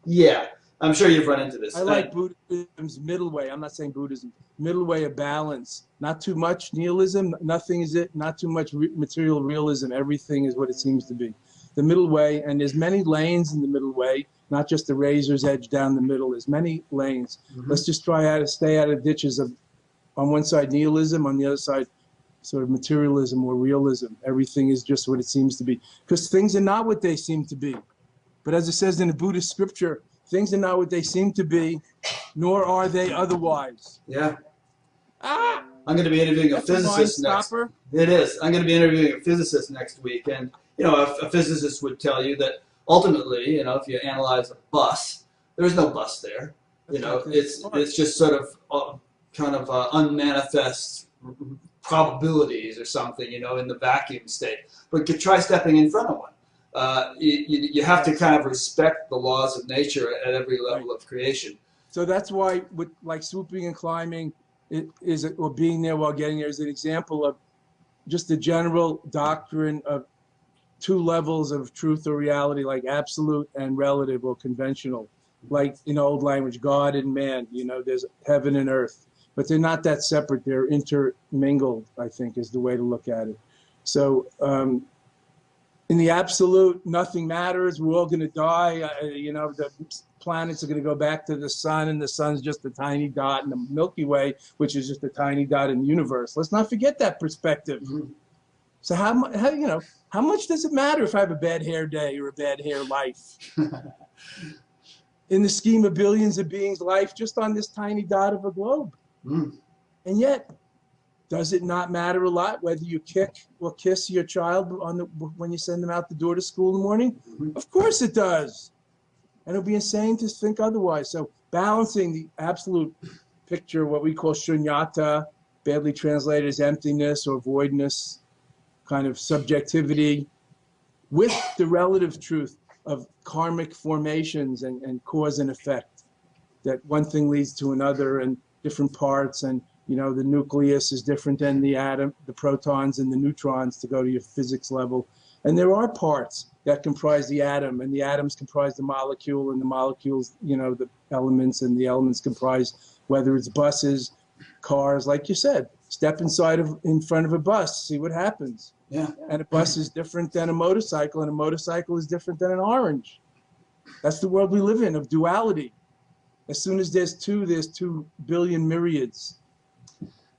Speaker 1: Yeah. I'm sure you've run into this.
Speaker 2: I like Buddhism's middle way. I'm not saying Buddhism, middle way of balance. Not too much nihilism. Nothing is it. Not too much material realism. Everything is what it seems to be. The middle way, and there's many lanes in the middle way, not just the razor's edge down the middle. There's many lanes. Let's just try to stay out of ditches of, on one side, nihilism, on the other side, sort of materialism or realism. Everything is just what it seems to be. Because things are not what they seem to be. But as it says in the Buddhist scripture, things are not what they seem to be, nor are they otherwise.
Speaker 1: Yeah. I'm going to be interviewing a physicist next. It is. I'm going to be interviewing a physicist next week, and a physicist would tell you that ultimately, if you analyze a bus, there's no bus there. It's just sort of kind of unmanifest probabilities or something, in the vacuum state. But try stepping in front of one. You have to kind of respect the laws of nature at every level of creation.
Speaker 2: So that's why, with like swooping and climbing, or being there while getting there is an example of just the general doctrine of two levels of truth or reality, like absolute and relative or conventional. Like in old language, God and man, there's heaven and earth. But they're not that separate. They're intermingled, I think, is the way to look at it. So in the absolute, nothing matters. We're all going to die. The planets are going to go back to the sun, and the sun's just a tiny dot in the Milky Way, which is just a tiny dot in the universe. Let's not forget that perspective. So how much does it matter if I have a bad hair day or a bad hair life? In the scheme of billions of beings' life, just on this tiny dot of a globe. And yet, does it not matter a lot whether you kick or kiss your child when you send them out the door to school in the morning? Of course it does. And it'll be insane to think otherwise. So balancing the absolute picture, what we call shunyata, badly translated as emptiness or voidness, kind of subjectivity, with the relative truth of karmic formations and cause and effect, that one thing leads to another and different parts, and the nucleus is different than the atom, the protons and the neutrons, to go to your physics level. And there are parts that comprise the atom, and the atoms comprise the molecule, and the molecules, the elements, and the elements comprise, whether it's buses, cars, like you said, step in front of a bus, see what happens.
Speaker 1: Yeah.
Speaker 2: And a bus is different than a motorcycle, and a motorcycle is different than an orange. That's the world we live in, of duality. As soon as there's 2 billion myriads.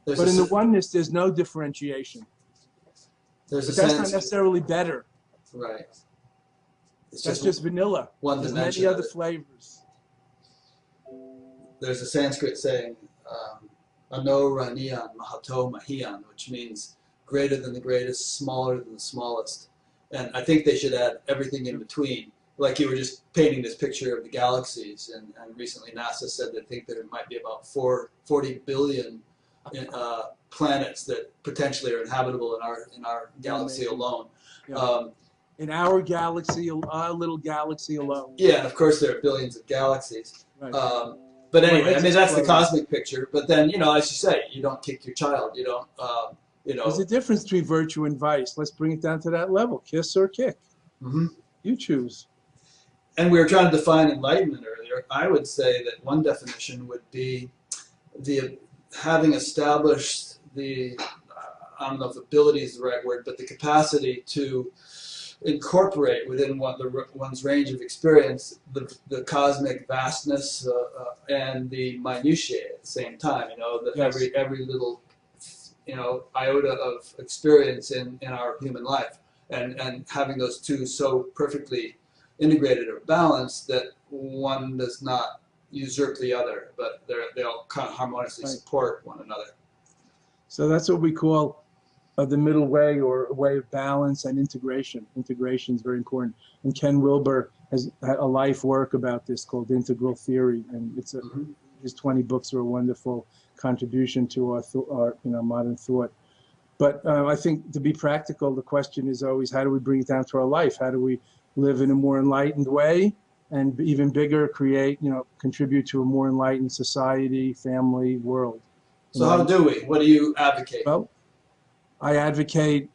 Speaker 2: But in the oneness, there's no differentiation. But that's not necessarily better.
Speaker 1: Right.
Speaker 2: That's just vanilla.
Speaker 1: There's
Speaker 2: many other flavors.
Speaker 1: There's a Sanskrit saying, Ano Raniyan Mahato Mahiyan, which means greater than the greatest, smaller than the smallest. And I think they should add everything in between. Like you were just painting this picture of the galaxies, and recently NASA said they think that it might be about 40 billion planets that potentially are inhabitable in our galaxy alone.
Speaker 2: Yeah. In our galaxy, our little galaxy alone.
Speaker 1: Yeah, and of course there are billions of galaxies.
Speaker 2: Right.
Speaker 1: But anyway, that's the cosmic picture. But then, as you say, you don't kick your child. You don't,
Speaker 2: There's a difference between virtue and vice. Let's bring it down to that level. Kiss or kick. You choose.
Speaker 1: And we were trying to define enlightenment earlier. I would say that one definition would be having established I don't know if ability is the right word, but the capacity to incorporate within one's range of experience the cosmic vastness and the minutiae at the same time.
Speaker 2: Yes.
Speaker 1: Every little iota of experience in our human life, and having those two so perfectly integrated or balanced that one does not usurp the other, but they all kind of harmoniously support one another.
Speaker 2: So that's what we call the middle way, or a way of balance and integration. Integration is very important. And Ken Wilber has a life work about this called Integral Theory, and his 20 books are a wonderful contribution to our modern thought. But I think, to be practical, the question is always, how do we bring it down to our life? How do we live in a more enlightened way, and even bigger, contribute to a more enlightened society, family, world?
Speaker 1: So how do we? What do you advocate?
Speaker 2: Well, I advocate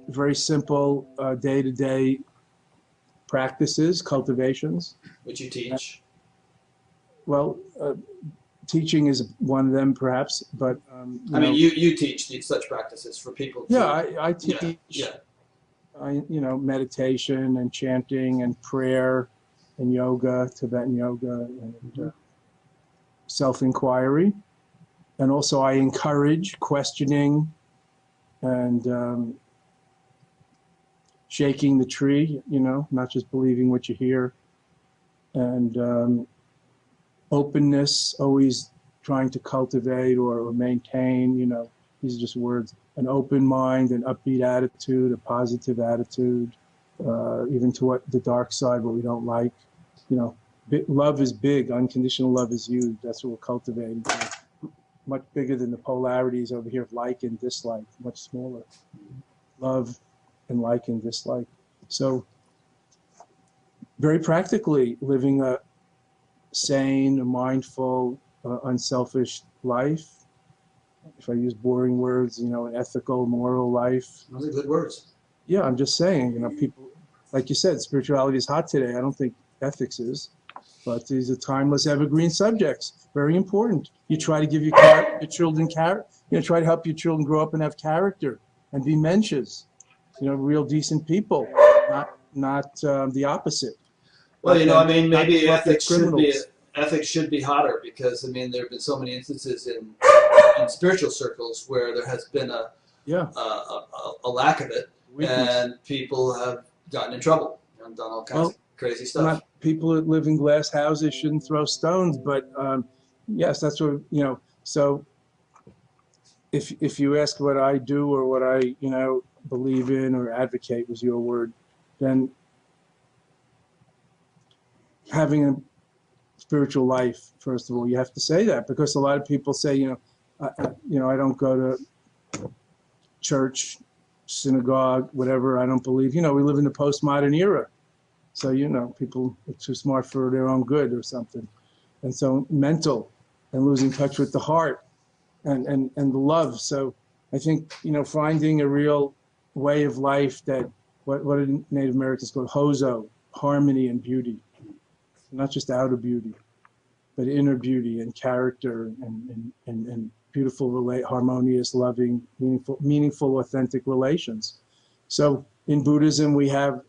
Speaker 2: very simple day-to-day practices, cultivations.
Speaker 1: Which you teach.
Speaker 2: Well, teaching is one of them, perhaps, but
Speaker 1: I mean, you teach these such practices for people to.
Speaker 2: Yeah, I teach.
Speaker 1: Yeah.
Speaker 2: Meditation and chanting and prayer and yoga, Tibetan yoga, and self-inquiry. And also I encourage questioning and shaking the tree, not just believing what you hear. And openness, always trying to cultivate or maintain, these are just words, an open mind, an upbeat attitude, a positive attitude, even to what the dark side, what we don't like. Love is big, unconditional love is huge. That's what we're cultivating. Much bigger than the polarities over here of like and dislike, much smaller. Love and like and dislike. So very practically living a sane, mindful, unselfish life. If I use boring words, an ethical, moral life.
Speaker 1: Those are good words.
Speaker 2: Yeah, I'm just saying, people, like you said, spirituality is hot today. I don't think ethics is, but these are timeless, evergreen subjects. Very important. You try to give your children character. Try to help your children grow up and have character and be mensches. Real decent people, not the opposite.
Speaker 1: Well, maybe ethics should be hotter because there have been so many instances in spiritual circles where there has been a lack of it, and people have gotten in trouble and done all kinds of crazy stuff.
Speaker 2: People that live in glass houses shouldn't throw stones, but yes, that's what So, if you ask what I do or what I believe in or advocate was your word, then having a spiritual life, first of all, you have to say that, because a lot of people say, I don't go to church, synagogue, whatever. I don't believe. We live in the postmodern era, so people are too smart for their own good or something, and so mental and losing touch with the heart and the love. So I think finding a real way of life that what Native Americans call hozo, harmony and beauty. Not just outer beauty, but inner beauty and character and beautiful, harmonious, loving, meaningful, authentic relations. So in Buddhism, we have,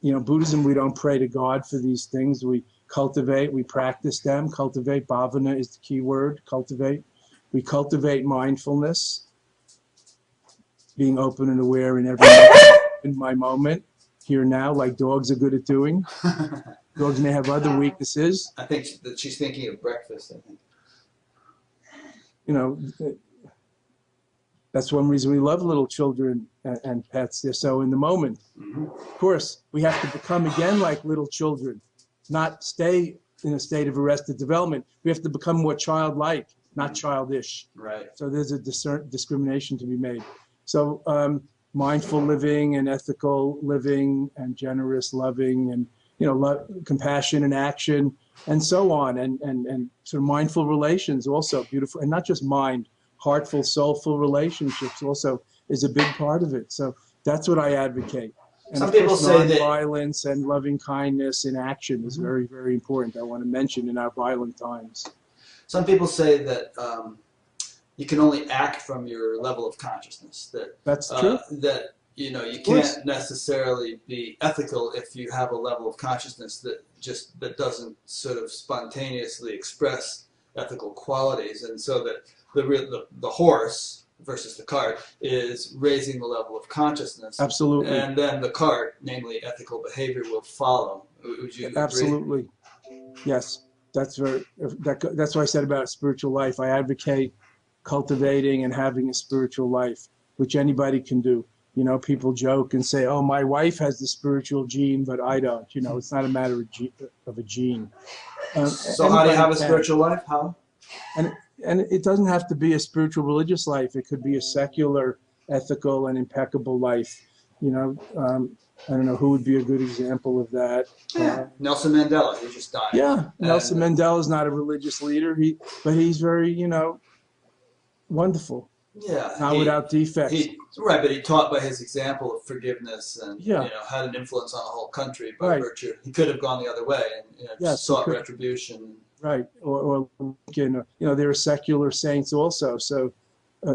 Speaker 2: Buddhism, we don't pray to God for these things. We cultivate, we practice them. Cultivate, bhavana is the key word, cultivate. We cultivate mindfulness, being open and aware in my moment, here now, like dogs are good at doing. Dogs may have other weaknesses.
Speaker 1: I think that she's thinking of breakfast, I think.
Speaker 2: That's one reason we love little children and pets. They're so in the moment.
Speaker 1: Mm-hmm.
Speaker 2: Of course, we have to become again like little children, not stay in a state of arrested development. We have to become more childlike, not childish.
Speaker 1: Right.
Speaker 2: So there's a discrimination to be made. So mindful living and ethical living and generous loving and compassion and action, and so on, and sort of mindful relations also beautiful, and not just mind, heartful, soulful relationships also is a big part of it. So that's what I advocate. And
Speaker 1: some people say that
Speaker 2: violence and loving kindness in action is very, very important. I want to mention in our violent times.
Speaker 1: Some people say that you can only act from your level of consciousness.
Speaker 2: That's true.
Speaker 1: That you can't necessarily be ethical if you have a level of consciousness that doesn't sort of spontaneously express ethical qualities, and so that the horse versus the cart is raising the level of consciousness.
Speaker 2: Absolutely.
Speaker 1: And then the cart, namely ethical behavior, will follow. Would you agree?
Speaker 2: Absolutely. Yes. That's what I said about a spiritual life. I advocate cultivating and having a spiritual life, which anybody can do. People joke and say, "Oh, my wife has the spiritual gene, but I don't." It's not a matter of a gene.
Speaker 1: So how do you have a spiritual life? How?
Speaker 2: And it doesn't have to be a spiritual religious life. It could be a secular, ethical, and impeccable life. I don't know who would be a good example of that.
Speaker 1: Nelson Mandela, he just died.
Speaker 2: Yeah, Nelson Mandela is not a religious leader. But he's very, wonderful.
Speaker 1: Yeah,
Speaker 2: not without defects.
Speaker 1: Right, but he taught by his example of forgiveness, and had an influence on the whole country by virtue. He could have gone the other way and sought retribution.
Speaker 2: Right. Or Lincoln, there are secular saints also. So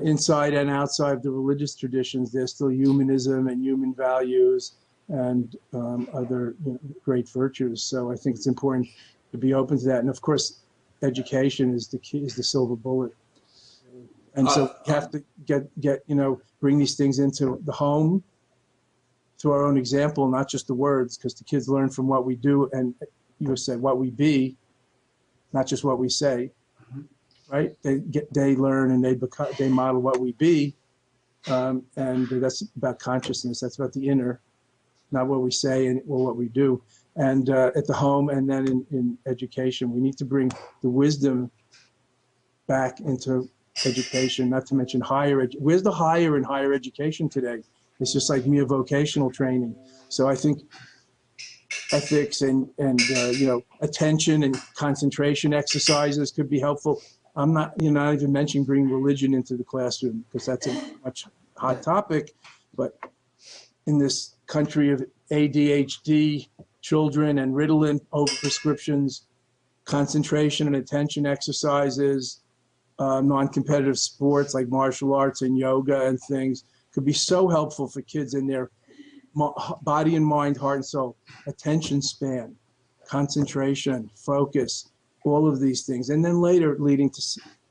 Speaker 2: inside and outside the religious traditions, there's still humanism and human values and other great virtues. So I think it's important to be open to that. And of course, education is the key, is the silver bullet. And so we have to get bring these things into the home through our own example, not just the words, because the kids learn from what we do, and you said what we be, not just what we say. Right? They learn and they model what we be, and that's about consciousness. That's about the inner, not what we say or what we do. And at the home, and then in education, we need to bring the wisdom back into education. Not to mention where's the higher in higher education today? It's just like mere vocational training. So I think ethics and attention and concentration exercises could be helpful. I'm not even mentioning bringing religion into the classroom, because that's a much hot topic. But in this country of ADHD children and Ritalin overprescriptions, concentration and attention exercises, non-competitive sports like martial arts and yoga and things could be so helpful for kids in their body and mind, heart and soul, attention span, concentration, focus, all of these things. And then later leading to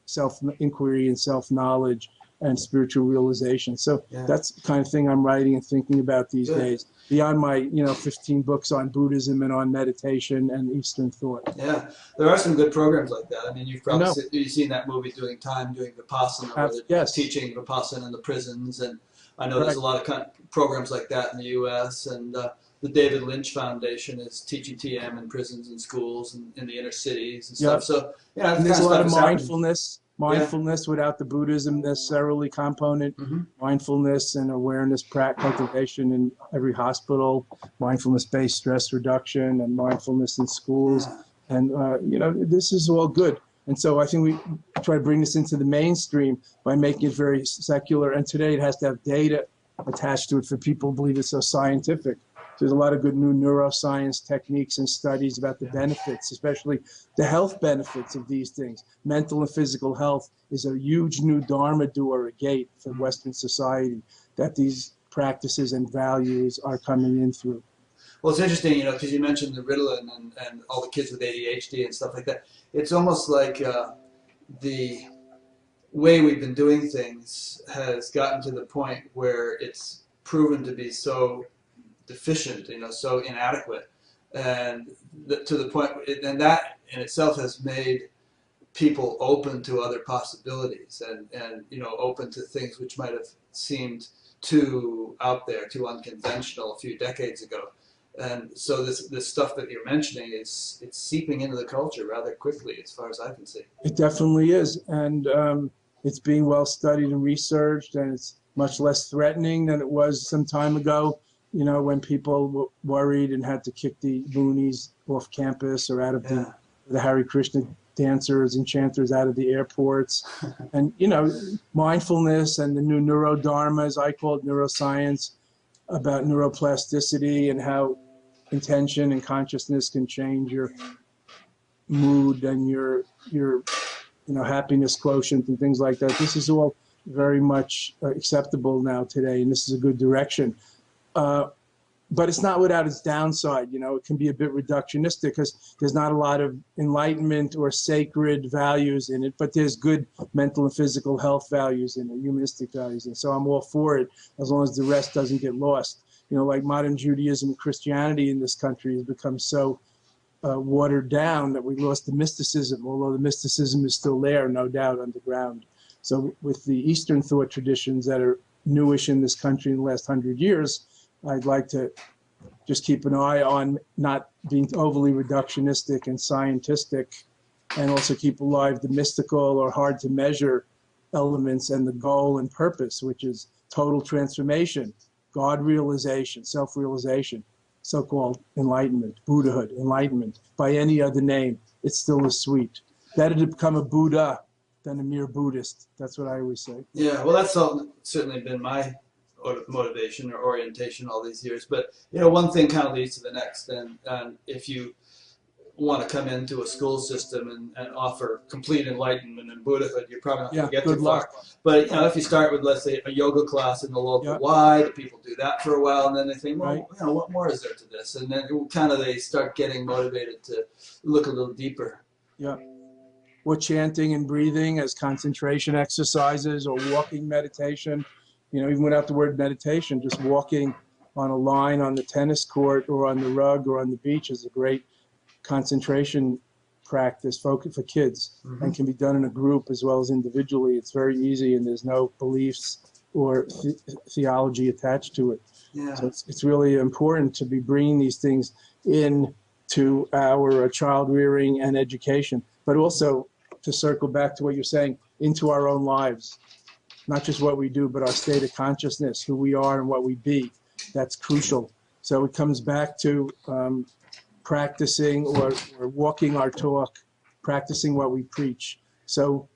Speaker 2: self-inquiry and self-knowledge and spiritual realization. So that's the kind of thing I'm writing and thinking about these days, beyond my 15 books on Buddhism and on meditation and Eastern thought.
Speaker 1: Yeah, there are some good programs like that. I mean, you've probably seen that movie doing Vipassana, where they're teaching Vipassana in the prisons, and I know there's a lot of programs like that in the U.S., and the David Lynch Foundation is teaching TM in prisons and schools and in the inner cities and stuff. So
Speaker 2: and there's a lot of mindfulness without the Buddhism necessarily component, mindfulness and awareness cultivation in every hospital, mindfulness-based stress reduction and mindfulness in schools. And, this is all good. And so I think we try to bring this into the mainstream by making it very secular. And today it has to have data attached to it for people who believe it's so scientific. There's a lot of good new neuroscience techniques and studies about the benefits, especially the health benefits of these things. Mental and physical health is a huge new dharma door, a gate for Western society that these practices and values are coming in through.
Speaker 1: Well, it's interesting, because you mentioned the Ritalin and all the kids with ADHD and stuff like that. It's almost like the way we've been doing things has gotten to the point where it's proven to be so deficient, so inadequate, and to the point, and that in itself has made people open to other possibilities and open to things which might have seemed too out there, too unconventional a few decades ago. And so this stuff that you're mentioning it's seeping into the culture rather quickly, as far as I can see.
Speaker 2: It definitely is, and it's being well studied and researched, and it's much less threatening than it was some time ago. When people were worried and had to kick the boonies off campus or out of the Hare Krishna dancers and chanters out of the airports. And, mindfulness and the new neurodharma, as I call it, neuroscience, about neuroplasticity and how intention and consciousness can change your mood and your happiness quotient and things like that. This is all very much acceptable now today, and this is a good direction. But it's not without its downside. It can be a bit reductionistic because there's not a lot of enlightenment or sacred values in it, but there's good mental and physical health values in it, humanistic values in it. So I'm all for it as long as the rest doesn't get lost. Like modern Judaism and Christianity in this country has become so watered down that we lost the mysticism, although the mysticism is still there, no doubt, underground. So with the Eastern thought traditions that are newish in this country in the last 100 years, I'd like to just keep an eye on not being overly reductionistic and scientistic, and also keep alive the mystical or hard to measure elements and the goal and purpose, which is total transformation, God realization, self-realization, so-called enlightenment, Buddhahood, enlightenment. By any other name, it still is sweet. Better to become a Buddha than a mere Buddhist. That's what I always say.
Speaker 1: Yeah, well, that's certainly been my motivation or orientation all these years. But one thing kind of leads to the next, and if you want to come into a school system and offer complete enlightenment and Buddhahood, you're probably not going to get
Speaker 2: good
Speaker 1: too far.
Speaker 2: luck.
Speaker 1: But if you start with, let's say, a yoga class in the local Y, the people do that for a while, and then they think, well, what more is there to this? And then they start getting motivated to look a little deeper.
Speaker 2: Yeah. Or chanting and breathing as concentration exercises, or walking meditation. Even without the word meditation, just walking on a line on the tennis court or on the rug or on the beach is a great concentration practice for kids, and can be done in a group as well as individually. It's very easy, and there's no beliefs or theology attached to it.
Speaker 1: Yeah.
Speaker 2: So it's really important to be bringing these things in to our child rearing and education, but also to circle back to what you're saying, into our own lives, not just what we do, but our state of consciousness, who we are and what we be. That's crucial. So it comes back to practicing or walking our talk, practicing what we preach. So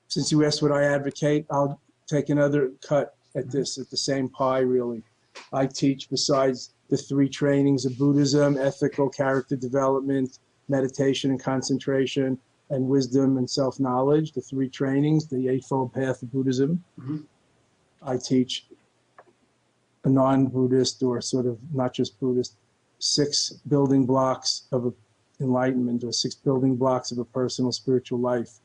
Speaker 2: since you asked what I advocate, I'll take another cut at this, at the same pie, really. I teach, besides the 3 trainings of Buddhism, ethical character development, meditation and concentration, and wisdom and self-knowledge, the 3 trainings, the Eightfold Path of Buddhism. I teach a non-Buddhist, or sort of not just Buddhist, 6 building blocks of enlightenment, or 6 building blocks of a personal spiritual life.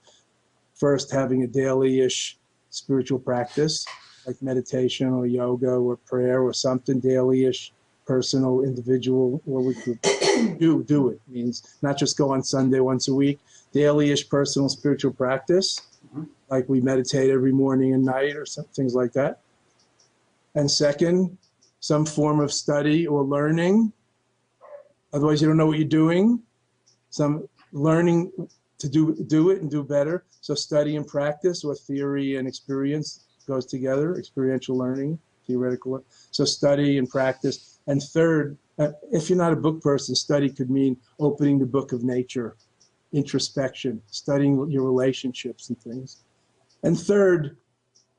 Speaker 2: First, having a daily-ish spiritual practice, like meditation or yoga or prayer or something daily-ish, personal, individual, or we could do it. Means not just go on Sunday once a week, daily-ish personal spiritual practice, like we meditate every morning and night or some things like that. And second, some form of study or learning. Otherwise, you don't know what you're doing. Some learning to do it and do better. So study and practice, or theory and experience goes together, experiential learning, theoretical. So study and practice. And third, if you're not a book person, study could mean opening the book of nature, introspection, studying your relationships and things. And third,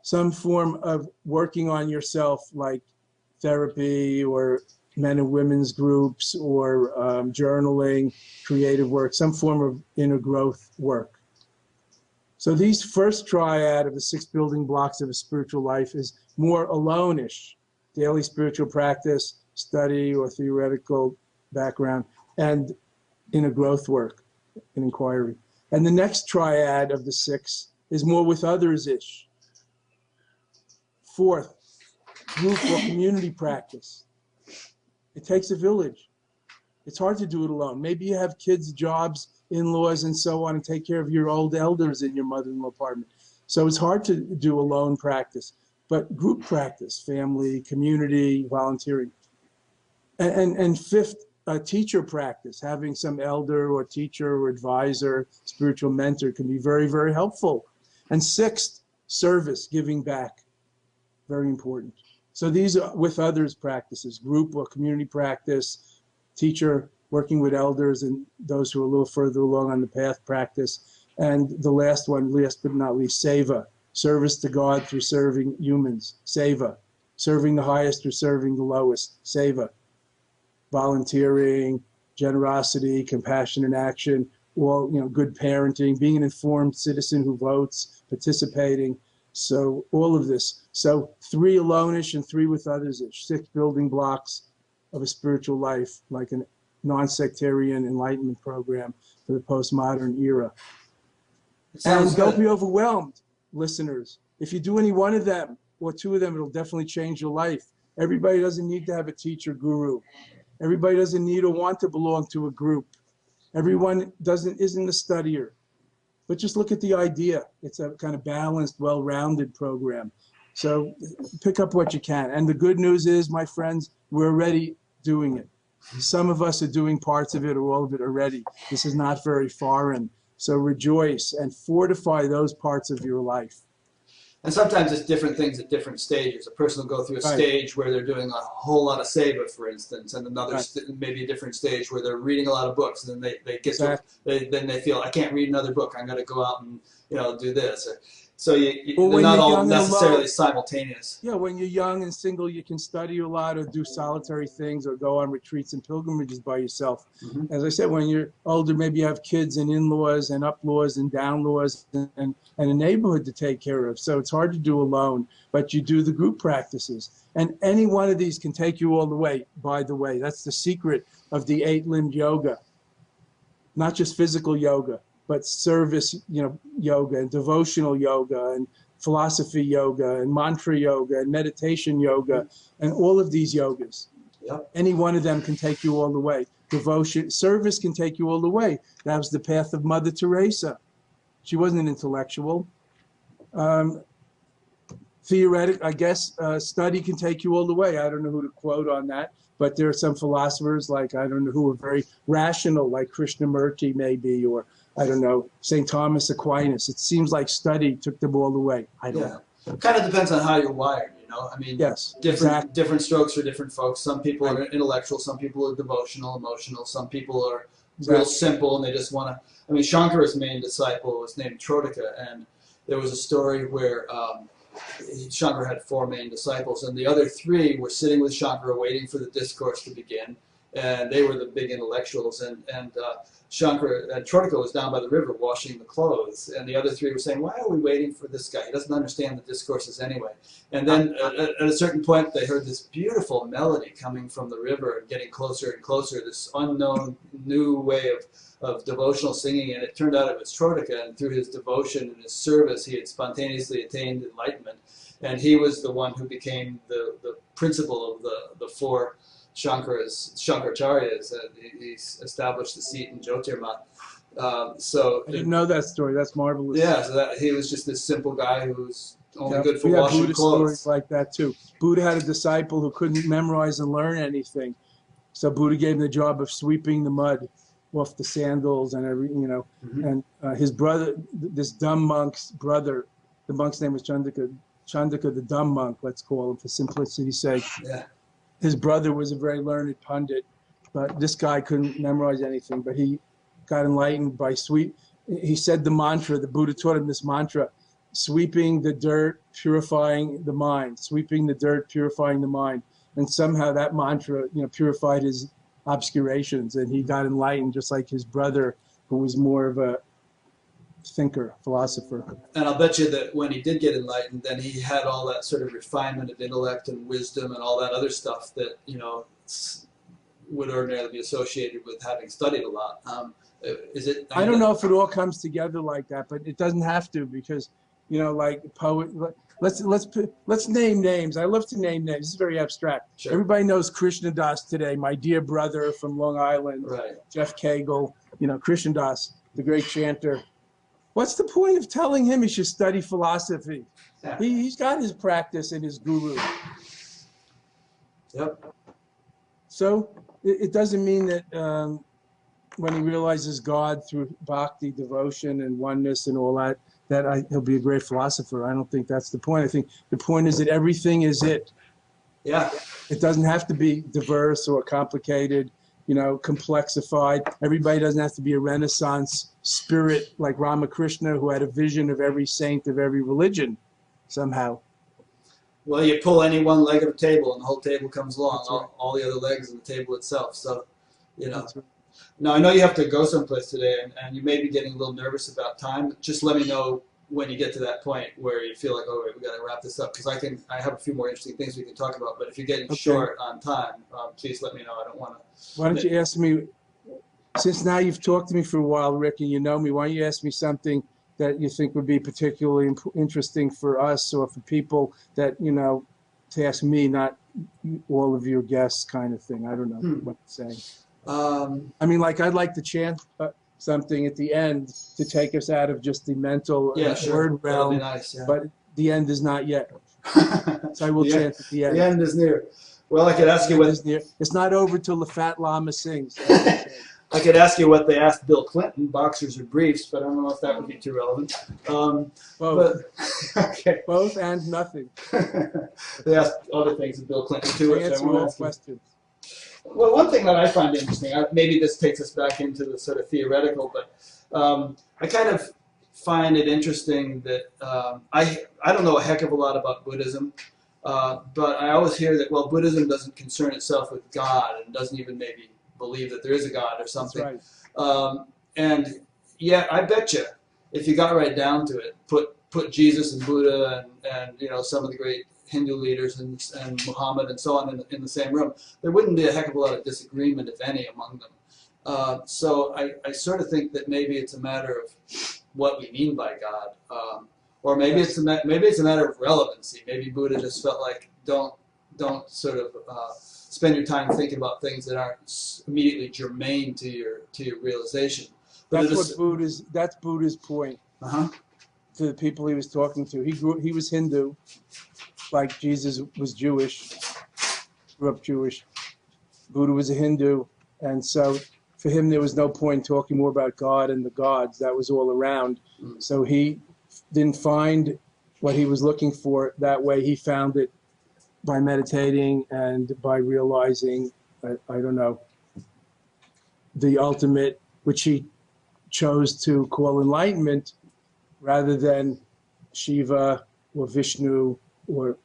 Speaker 2: some form of working on yourself, like therapy or men and women's groups, or journaling, creative work, some form of inner growth work. So these first triad of the 6 building blocks of a spiritual life is more alone-ish: daily spiritual practice, study or theoretical background, and inner growth work and inquiry. And the next triad of the 6 is more with others-ish. Fourth, group or community practice. It takes a village. It's hard to do it alone. Maybe you have kids, jobs, in-laws, and so on, and take care of your old elders in your mother-in-law apartment. So it's hard to do alone practice, but group practice, family, community, volunteering. And fifth, teacher practice, having some elder or teacher or advisor, spiritual mentor can be very, very helpful. And sixth, service, giving back, very important. So these are with others practices: group or community practice, teacher, working with elders and those who are a little further along on the path practice. And the last one, last but not least, seva, service to God through serving humans, seva, serving the highest through serving the lowest, seva, volunteering, generosity, compassion in action, all, good parenting, being an informed citizen who votes, participating. So all of this. So 3 alone-ish and 3 with others-ish, 6 building blocks of a spiritual life, like a non-sectarian enlightenment program for the postmodern era. And don't be overwhelmed, listeners. If you do any one of them or 2 of them, it'll definitely change your life. Everybody doesn't need to have a teacher guru. Everybody doesn't need or want to belong to a group. Everyone isn't a studier. But just look at the idea. It's a kind of balanced, well-rounded program. So pick up what you can. And the good news is, my friends, we're already doing it. Some of us are doing parts of it or all of it already. This is not very foreign. So rejoice and fortify those parts of your life.
Speaker 1: And sometimes it's different things at different stages. A person will go through a stage where they're doing a whole lot of seva, for instance, and another maybe a different stage where they're reading a lot of books, and then they get to, then they feel, I can't read another book. I'm going to go out and do this. So
Speaker 2: Or
Speaker 1: they're
Speaker 2: when
Speaker 1: not
Speaker 2: you're
Speaker 1: all
Speaker 2: young and
Speaker 1: necessarily
Speaker 2: alone.
Speaker 1: simultaneous.
Speaker 2: Yeah, when you're young and single, you can study a lot or do solitary things or go on retreats and pilgrimages by yourself.
Speaker 1: Mm-hmm.
Speaker 2: As I said, when you're older, maybe you have kids and in-laws and up-laws and down-laws and a neighborhood to take care of. So it's hard to do alone, but you do the group practices. And any one of these can take you all the way, by the way. That's the secret of the 8-limbed yoga. Not just physical yoga, but service, yoga and devotional yoga and philosophy yoga and mantra yoga and meditation yoga and all of these yogas.
Speaker 1: Yep.
Speaker 2: Any one of them can take you all the way. Devotion, service can take you all the way. That was the path of Mother Teresa. She wasn't an intellectual. Theoretic, I guess, study can take you all the way. I don't know who to quote on that, but there are some philosophers like, I don't know, who are very rational, like Krishnamurti maybe, or I don't know, St. Thomas Aquinas. It seems like study took them all the way. I don't know.
Speaker 1: It kind of depends on how you're wired, I mean,
Speaker 2: Yes,
Speaker 1: different strokes for different folks. Some people
Speaker 2: Right.
Speaker 1: are intellectual, some people are devotional, emotional, some people are
Speaker 2: Exactly.
Speaker 1: real simple and they just want to. I mean, Shankara's main disciple was named Trodika, and there was a story where Shankara had 4 main disciples, and the other 3 were sitting with Shankara waiting for the discourse to begin, and they were the big intellectuals, and Shankara and Trodika was down by the river washing the clothes, and the other 3 were saying, "Why are we waiting for this guy? He doesn't understand the discourses anyway." And then at a certain point, they heard this beautiful melody coming from the river and getting closer and closer. This unknown new way of devotional singing, and it turned out it was Trodika, and through his devotion and his service, he had spontaneously attained enlightenment, and he was the one who became the principal of the 4 Shankaracharyas. He established the seat in Jyotirmat.
Speaker 2: I didn't know that story. That's marvelous.
Speaker 1: Yeah, so he was just this simple guy who was only good for
Speaker 2: we have
Speaker 1: washing
Speaker 2: Buddhist
Speaker 1: clothes.
Speaker 2: stories like that too. Buddha had a disciple who couldn't memorize and learn anything, so Buddha gave him the job of sweeping the mud off the sandals and
Speaker 1: Mm-hmm.
Speaker 2: And his brother, this dumb monk's brother, the monk's name was Chandika, the dumb monk, let's call him for simplicity's sake.
Speaker 1: Yeah.
Speaker 2: His brother was a very learned pundit, but this guy couldn't memorize anything. But he got enlightened by he said the mantra, the Buddha taught him this mantra: sweeping the dirt, purifying the mind, sweeping the dirt, purifying the mind. And somehow that mantra, purified his obscurations, and he got enlightened just like his brother, who was more of a thinker, philosopher.
Speaker 1: And I'll bet you that when he did get enlightened, then he had all that sort of refinement of intellect and wisdom and all that other stuff that, would ordinarily be associated with having studied a lot. Is it?
Speaker 2: I don't know if it all comes together like that, but it doesn't have to, because, like poet. Let's name names. I love to name names. This is very abstract.
Speaker 1: Sure.
Speaker 2: Everybody knows Krishna Das today, my dear brother from Long Island,
Speaker 1: Right.
Speaker 2: Jeff Kagel, Krishna Das, the great chanter. What's the point of telling him he should study philosophy?
Speaker 1: Yeah.
Speaker 2: He's got his practice and his guru.
Speaker 1: Yep.
Speaker 2: So it doesn't mean that when he realizes God through bhakti, devotion, and oneness and all that, he'll be a great philosopher. I don't think that's the point. I think the point is that everything is it.
Speaker 1: Yeah.
Speaker 2: It doesn't have to be diverse or complicated, complexified. Everybody doesn't have to be a Renaissance spirit like Ramakrishna, who had a vision of every saint of every religion somehow.
Speaker 1: Well, you pull any one leg of a table and the whole table comes along,
Speaker 2: Right.
Speaker 1: all the other legs of the table itself. So,
Speaker 2: That's right.
Speaker 1: Now, I know you have to go someplace today, and you may be getting a little nervous about time. Just let me know when you get to that point where you feel like, oh, wait, we got to wrap this up, because I have a few more interesting things we can talk about. But if you're getting short on time, please let me know. I don't want to.
Speaker 2: Why don't you ask me, since now you've talked to me for a while, Rick, and you know me, why don't you ask me something that you think would be particularly interesting for us or for people that, to ask me, not all of your guests kind of thing. I don't know what to say. I mean, I'd like to chant something at the end to take us out of just the mental word realm,
Speaker 1: nice, yeah.
Speaker 2: but the end is not yet. So I will chant at the end.
Speaker 1: The end is near. Well, I could ask you what...
Speaker 2: It's not over till the fat llama sings.
Speaker 1: I could ask you what they asked Bill Clinton, boxers or briefs, but I don't know if that would be too relevant.
Speaker 2: Both.
Speaker 1: Okay.
Speaker 2: Both and nothing.
Speaker 1: They asked other things of Bill Clinton too.
Speaker 2: Answer all questions.
Speaker 1: Well, one thing that I find interesting, maybe this takes us back into the sort of theoretical, but I kind of find it interesting that I don't know a heck of a lot about Buddhism, but I always hear that, well, Buddhism doesn't concern itself with God and doesn't even maybe believe that there is a God or something.
Speaker 2: That's
Speaker 1: And yeah, I bet you, if you got right down to it, put Jesus and Buddha and you know, some of the great Hindu leaders and Muhammad and so on in the same room, there wouldn't be a heck of a lot of disagreement, if any, among them. So I sort of think that maybe it's a matter of what we mean by God, or maybe
Speaker 2: Yes.
Speaker 1: maybe it's a matter of relevancy. Maybe Buddha just felt like don't sort of spend your time thinking about things that aren't immediately germane to your realization. But
Speaker 2: That's Buddha's point
Speaker 1: Uh-huh.
Speaker 2: to the people he was talking to. He was Hindu, like Jesus was Jewish, grew up Jewish. Buddha was a Hindu, and so for him there was no point talking more about God and the gods. That was all around. So he didn't find what he was looking for that way. He found it by meditating and by realizing, I don't know, the ultimate, which he chose to call enlightenment rather than Shiva or Vishnu or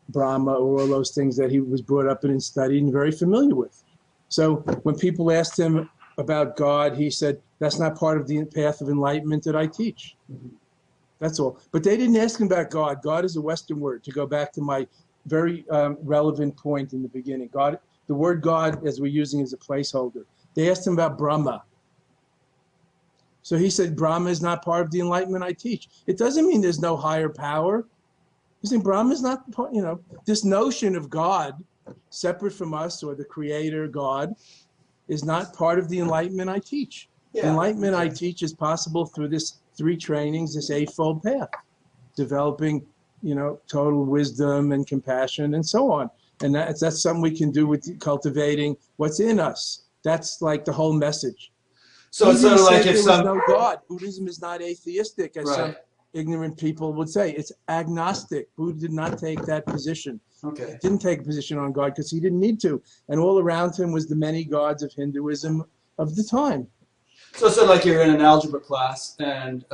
Speaker 2: Brahma or all those things that he was brought up in and studied and very familiar with. So when people asked him about God, he said, that's not part of the path of enlightenment that I teach. That's all. But they didn't ask him about God. God is a Western word, to go back to my very relevant point in the beginning. God, the word God, as we're using, is a placeholder. They asked him about Brahma. So he said, Brahma is not part of the enlightenment I teach. It doesn't mean there's no higher power. He's saying Brahma is not, you know, this notion of God separate from us, or the creator God, is not part of the enlightenment I teach.
Speaker 1: Yeah.
Speaker 2: Enlightenment I teach is possible through this 3 trainings, this 8-fold path, developing, you know, total wisdom and compassion and so on. And that's something we can do with cultivating what's in us. That's like the whole message.
Speaker 1: So it's sort of like if
Speaker 2: there was no God. Buddhism is not atheistic, as some
Speaker 1: right.
Speaker 2: ignorant people would say. It's agnostic. Buddha did not take that position.
Speaker 1: Okay.
Speaker 2: He didn't take a position on God because he didn't need to. And all around him was the many gods of Hinduism of the time.
Speaker 1: So it's sort of like you're in an algebra class and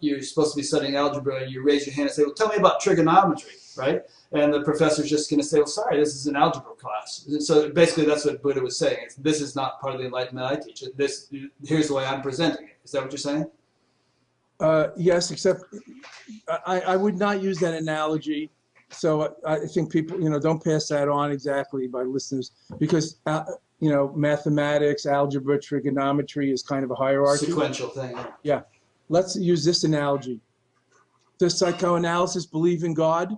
Speaker 1: you're supposed to be studying algebra, and you raise your hand and say, well, tell me about trigonometry, right? And the professor's just going to say, well, sorry, this is an algebra class. So basically that's what Buddha was saying. This is not part of the enlightenment I teach. Here's the way I'm presenting it. Is that what you're saying?
Speaker 2: Yes, except I would not use that analogy. So I think people, you know, don't pass that on exactly by listeners, because, you know, mathematics, algebra, trigonometry is kind of a hierarchy.
Speaker 1: Sequential thing.
Speaker 2: Yeah. Let's use this analogy. Does psychoanalysis believe in God?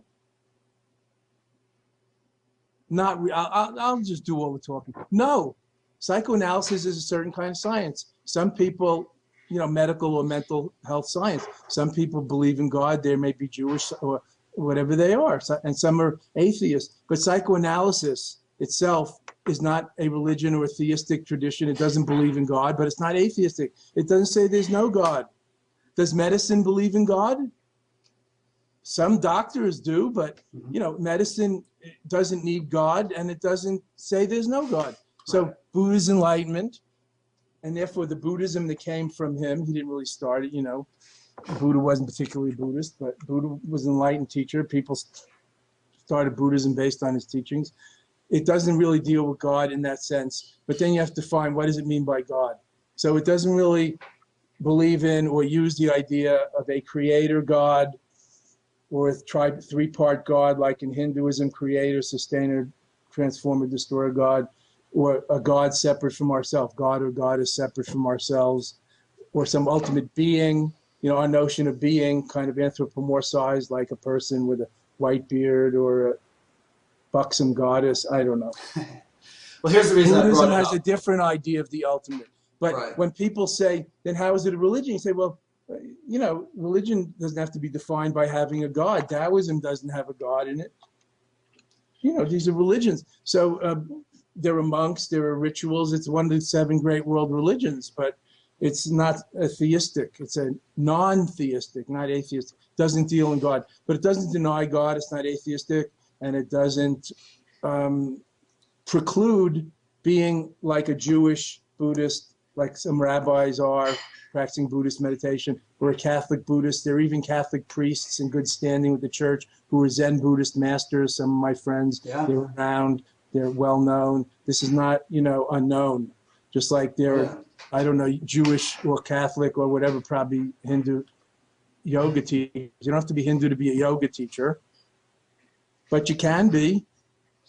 Speaker 2: Not. I'll just do all the talking. No. Psychoanalysis is a certain kind of science. Some people, you know, medical or mental health science. Some people believe in God. They may be Jewish or whatever they are, and some are atheists. But psychoanalysis itself is not a religion or a theistic tradition. It doesn't believe in God, but it's not atheistic. It doesn't say there's no God. Does medicine believe in God? Some doctors do, but you know, medicine doesn't need God, and it doesn't say there's no God. So Buddha's enlightenment, and therefore the Buddhism that came from him, he didn't really start it, you know. Buddha wasn't particularly Buddhist, but Buddha was an enlightened teacher. People started Buddhism based on his teachings. It doesn't really deal with God in that sense, but then you have to find, what does it mean by God? So it doesn't really believe in or use the idea of a creator God or a 3-part God, like in Hinduism, creator, sustainer, transformer, destroyer God, or a God separate from ourselves. God or God is separate from ourselves, or some ultimate being. You know, our notion of being kind of anthropomorphized, like a person with a white beard or a buxom goddess. I don't know.
Speaker 1: Well, here's the reason
Speaker 2: Buddhism
Speaker 1: I brought it
Speaker 2: has
Speaker 1: up.
Speaker 2: a different idea of the ultimate. But when people say, then how is it a religion? You say, well, you know, religion doesn't have to be defined by having a God. Taoism doesn't have a God in it. You know, these are religions. So there are monks, there are rituals. It's one of the 7 great world religions, but it's not a theistic. It's a non-theistic, not atheistic. It doesn't deal in God, but it doesn't deny God. It's not atheistic, and it doesn't preclude being like a Jewish, Buddhist, like some rabbis are practicing Buddhist meditation, or a Catholic Buddhist. There are even Catholic priests in good standing with the church who are Zen Buddhist masters. Some of my friends, they're around, they're well known. This is not, unknown. Just like there are, I don't know, Jewish or Catholic or whatever, probably Hindu yoga teachers. You don't have to be Hindu to be a yoga teacher, but you can be.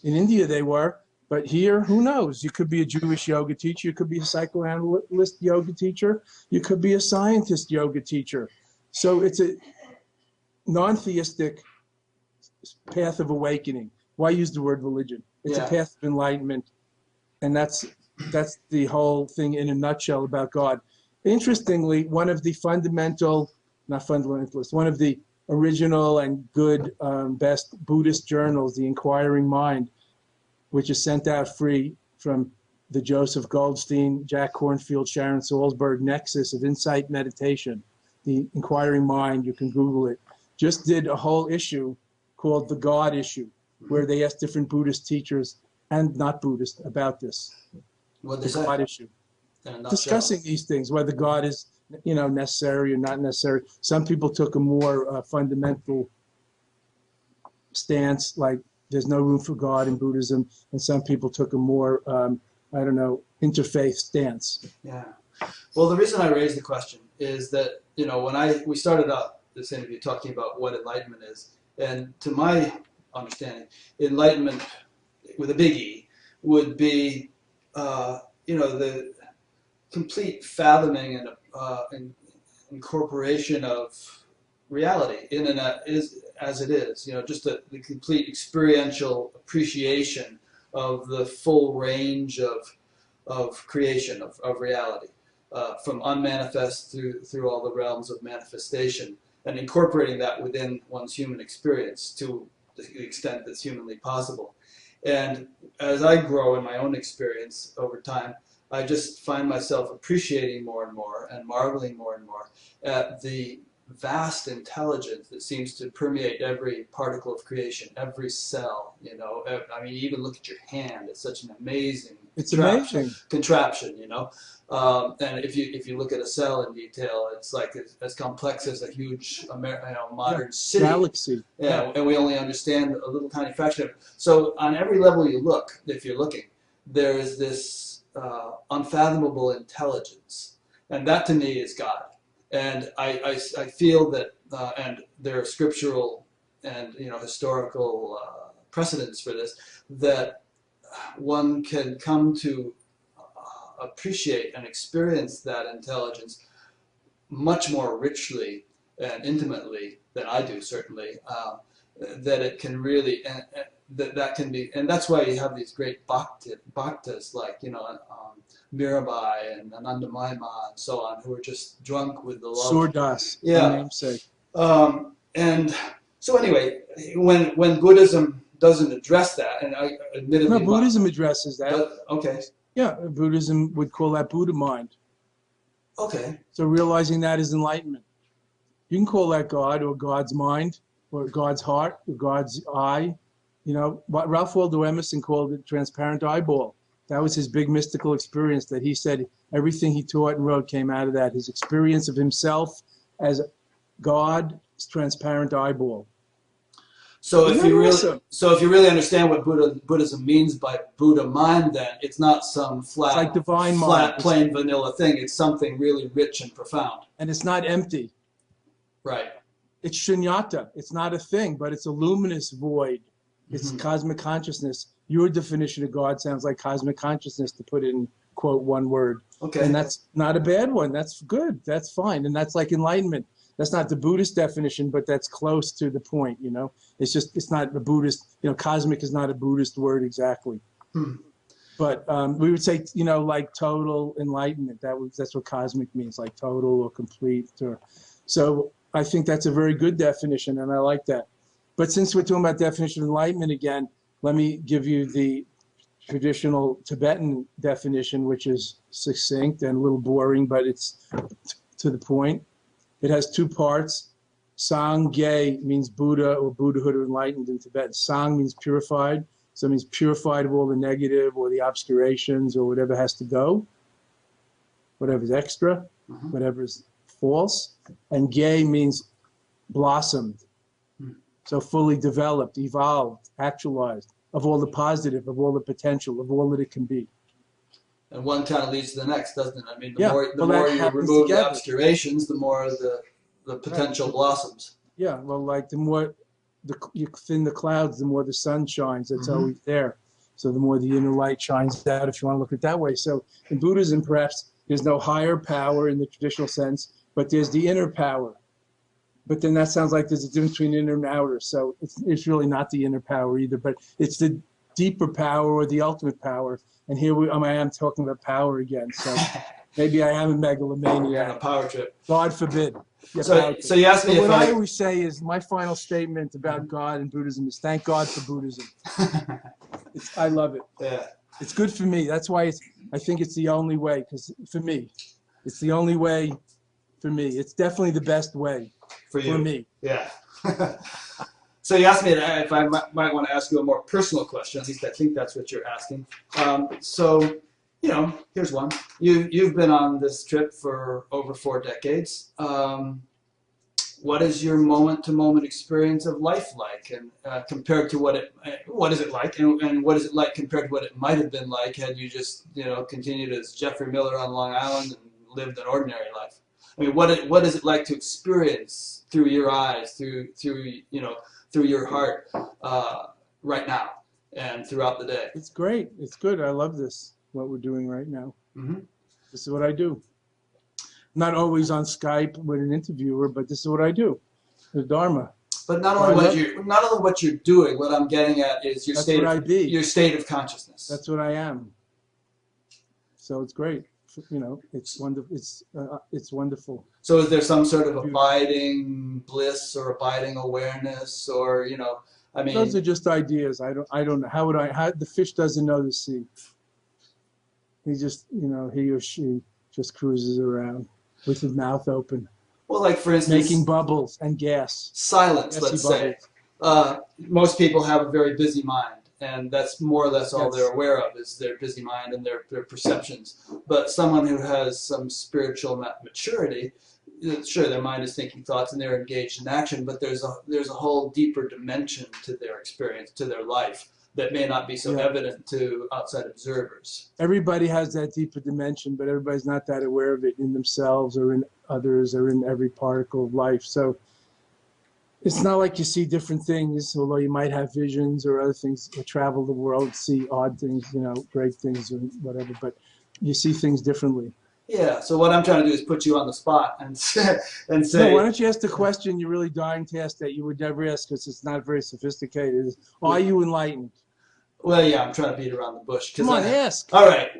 Speaker 2: In India they were, but here, who knows? You could be a Jewish yoga teacher, you could be a psychoanalyst yoga teacher, you could be a scientist yoga teacher. So it's a non-theistic path of awakening. Why use the word religion? It's a path of enlightenment, and that's the whole thing in a nutshell about God. Interestingly, one of the one of the original and good, best Buddhist journals, the Inquiring Mind, which is sent out free from the Joseph Goldstein, Jack Kornfield, Sharon Salzberg nexus of insight meditation, the Inquiring Mind, you can Google it, just did a whole issue called the God issue, where they asked different Buddhist teachers and not Buddhist about this.
Speaker 1: What
Speaker 2: the God issue. Discussing these things, whether God is, necessary or not necessary. Some people took a more fundamental stance, like there's no room for God in Buddhism, and some people took a more, interfaith stance.
Speaker 1: Yeah. Well, the reason I raised the question is that, when we started out this interview talking about what enlightenment is, and to my understanding, enlightenment with a big E would be, the complete fathoming and incorporation of reality in and as it is, just the complete experiential appreciation of the full range of creation, of reality, from unmanifest through all the realms of manifestation, and incorporating that within one's human experience to the extent that's humanly possible. And as I grow in my own experience over time, I just find myself appreciating more and more and marveling more and more at the vast intelligence that seems to permeate every particle of creation, every cell, I mean, even look at your hand, it's such an amazing contraption, and if you look at a cell in detail, it's like as complex as a huge modern city.
Speaker 2: Galaxy.
Speaker 1: Yeah, and we only understand a little tiny fraction of it. So on every level you look, if you're looking, there is this unfathomable intelligence, and that to me is God. And I feel that, and there are scriptural and historical precedents for this, that one can come to appreciate and experience that intelligence much more richly and intimately than I do, certainly. That it can really, that can be, and that's why you have these great bhaktas like Mirabai and Anandamayi and so on, who are just drunk with the love.
Speaker 2: Surdas,
Speaker 1: yeah.
Speaker 2: Namesake.
Speaker 1: And so anyway, when Buddhism doesn't address that, and I admittedly...
Speaker 2: No, Buddhism addresses that.
Speaker 1: Okay.
Speaker 2: Yeah, Buddhism would call that Buddha mind.
Speaker 1: Okay.
Speaker 2: So realizing that is enlightenment. You can call that God or God's mind or God's heart or God's eye. What Ralph Waldo Emerson called it transparent eyeball. That was his big mystical experience, that he said everything he taught and wrote came out of that. His experience of himself as God's transparent eyeball.
Speaker 1: So if you really understand what Buddhism means by Buddha mind, then it's not some flat,
Speaker 2: like divine
Speaker 1: flat, plain vanilla thing. It's something really rich and profound.
Speaker 2: And it's not empty.
Speaker 1: Right.
Speaker 2: It's shunyata. It's not a thing, but it's a luminous void. It's cosmic consciousness. Your definition of God sounds like cosmic consciousness, to put it in, quote, one word.
Speaker 1: Okay.
Speaker 2: And that's not a bad one. That's good. That's fine. And that's like enlightenment. That's not the Buddhist definition, but that's close to the point, It's not a Buddhist, cosmic is not a Buddhist word exactly. But we would say, like total enlightenment. That's what cosmic means, like total or complete. So I think that's a very good definition, and I like that. But since we're talking about definition of enlightenment again, let me give you the traditional Tibetan definition, which is succinct and a little boring, but it's to the point. It has two parts. Sangye means Buddha or Buddhahood or enlightened in Tibetan. Sang means purified, so it means purified of all the negative or the obscurations or whatever has to go. whatever's extra, whatever's false. And gay means blossomed. So fully developed, evolved, actualized, of all the positive, of all the potential, of all that it can be.
Speaker 1: And one kind of leads to the next, doesn't it? I mean, the
Speaker 2: Yeah,
Speaker 1: more you remove
Speaker 2: together.
Speaker 1: the obscurations, the more the potential blossoms.
Speaker 2: Yeah, well, like the more you thin the clouds, the more the sun shines. That's always there. So the more the inner light shines out, if you want to look at it that way. So in Buddhism, perhaps there's no higher power in the traditional sense, but there's the inner power. But then that sounds like there's a difference between inner and outer. So it's really not the inner power either, but it's the deeper power or the ultimate power. And here I am talking about power again. So maybe I am a megalomaniac.
Speaker 1: You're on a power trip.
Speaker 2: God forbid. Yeah,
Speaker 1: so you asked me if
Speaker 2: what I always say is my final statement about God and Buddhism is thank God for Buddhism. I love it.
Speaker 1: Yeah.
Speaker 2: It's good for me. That's why I think it's the only way, because for me, it's the only way for me. It's definitely the best way for me.
Speaker 1: Yeah. So you asked me if I might want to ask you a more personal question. At least I think that's what you're asking. So, here's one. You've been on this trip for over 4 decades. What is your moment-to-moment experience of life like, and compared to what is it like, and what is it like compared to what it might have been like had you just continued as Jeffrey Miller on Long Island and lived an ordinary life? I mean, what is it like to experience through your eyes, through your heart, right now and throughout the day?
Speaker 2: It's great. It's good. I love this. What we're doing right now. This is what I do. Not always on Skype with an interviewer, but this is what I do. The Dharma.
Speaker 1: But not only what you're doing. What I'm getting at is your state of consciousness.
Speaker 2: That's what I am. So it's great. It's wonderful. It's wonderful.
Speaker 1: So is there some sort of abiding bliss or abiding awareness, or I mean,
Speaker 2: those are just ideas. I don't know. How the fish doesn't know the sea. He just he or she just cruises around with his mouth open.
Speaker 1: Well, like for instance,
Speaker 2: making bubbles and gas.
Speaker 1: Silence, let's say. Most people have a very busy mind. And that's more or less all they're aware of is their busy mind and their perceptions. But someone who has some spiritual maturity, sure, their mind is thinking thoughts and they're engaged in action, but there's a whole deeper dimension to their experience, to their life, that may not be so evident to outside observers.
Speaker 2: Everybody has that deeper dimension, but everybody's not that aware of it in themselves or in others or in every particle of life. So it's not like you see different things, although you might have visions or other things, or travel the world, see odd things, great things or whatever, but you see things differently.
Speaker 1: Yeah, so what I'm trying to do is put you on the spot and say...
Speaker 2: No, why don't you ask the question you're really dying to ask that you would never ask because it's not very sophisticated. Are you enlightened?
Speaker 1: Well, yeah, I'm trying to beat around the bush.
Speaker 2: Come on, ask.
Speaker 1: All right,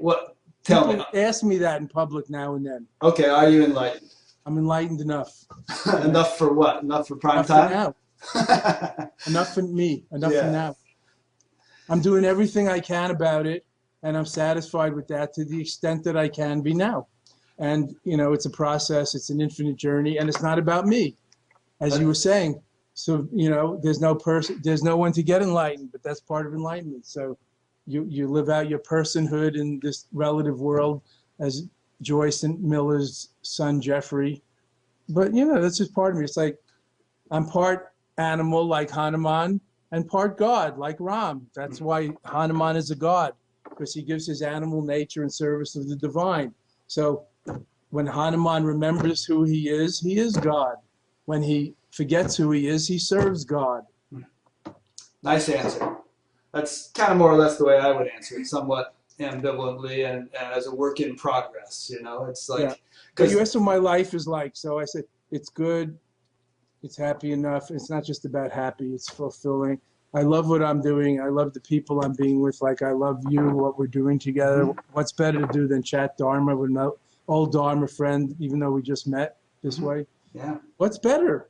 Speaker 1: tell me.
Speaker 2: Ask me that in public now and then.
Speaker 1: Okay, are you enlightened?
Speaker 2: I'm enlightened enough.
Speaker 1: Enough for what? Enough for prime time?
Speaker 2: Enough for now. Enough for me. Enough for now. I'm doing everything I can about it, and I'm satisfied with that to the extent that I can be now. And, it's a process. It's an infinite journey, and it's not about me, as you were saying. So, there's no one to get enlightened, but that's part of enlightenment. So you live out your personhood in this relative world as Joyce and Miller's son, Jeffrey. But, that's just part of me. It's like I'm part animal like Hanuman and part God like Ram. That's why Hanuman is a god, because he gives his animal nature in service of the divine. So when Hanuman remembers who he is God. When he forgets who he serves God.
Speaker 1: Nice answer. That's kind of more or less the way I would answer it, somewhat ambivalently and as a work in progress, It's like...
Speaker 2: But you asked what my life is like, so I said, it's good, it's happy enough. It's not just about happy, it's fulfilling. I love what I'm doing. I love the people I'm being with. Like, I love you, what we're doing together. What's better to do than chat Dharma with an old Dharma friend, even though we just met this way? Yeah. What's better?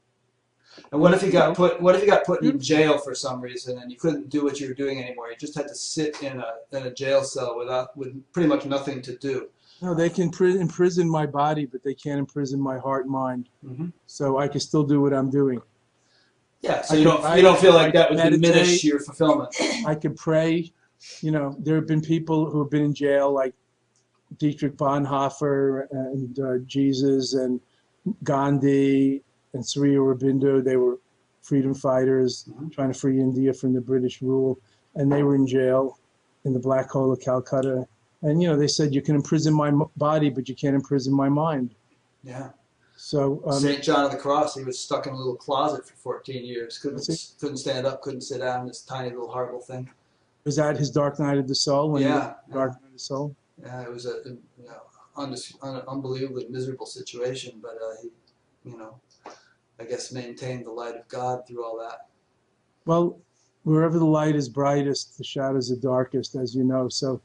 Speaker 1: And what if you got put in jail for some reason and you couldn't do what you were doing anymore? You just had to sit in a jail cell with pretty much nothing to do.
Speaker 2: No, they can imprison my body, but they can't imprison my heart and mind. So I can still do what I'm doing.
Speaker 1: Yeah, so you don't feel like that would diminish your fulfillment.
Speaker 2: I could pray. There have been people who have been in jail, like Dietrich Bonhoeffer and Jesus and Gandhi and Sri Aurobindo. They were freedom fighters trying to free India from the British rule, and they were in jail in the black hole of Calcutta. And they said, you can imprison my body, but you can't imprison my mind.
Speaker 1: Yeah.
Speaker 2: So
Speaker 1: St. John of the Cross, he was stuck in a little closet for 14 years. Couldn't stand up, couldn't sit down. This tiny little horrible thing.
Speaker 2: Was that his dark night of the soul? Dark night of the soul.
Speaker 1: Yeah, it was an unbelievably miserable situation, but he, I guess maintained the light of God through all that.
Speaker 2: Well, wherever the light is brightest, the shadows are darkest, as you know. So,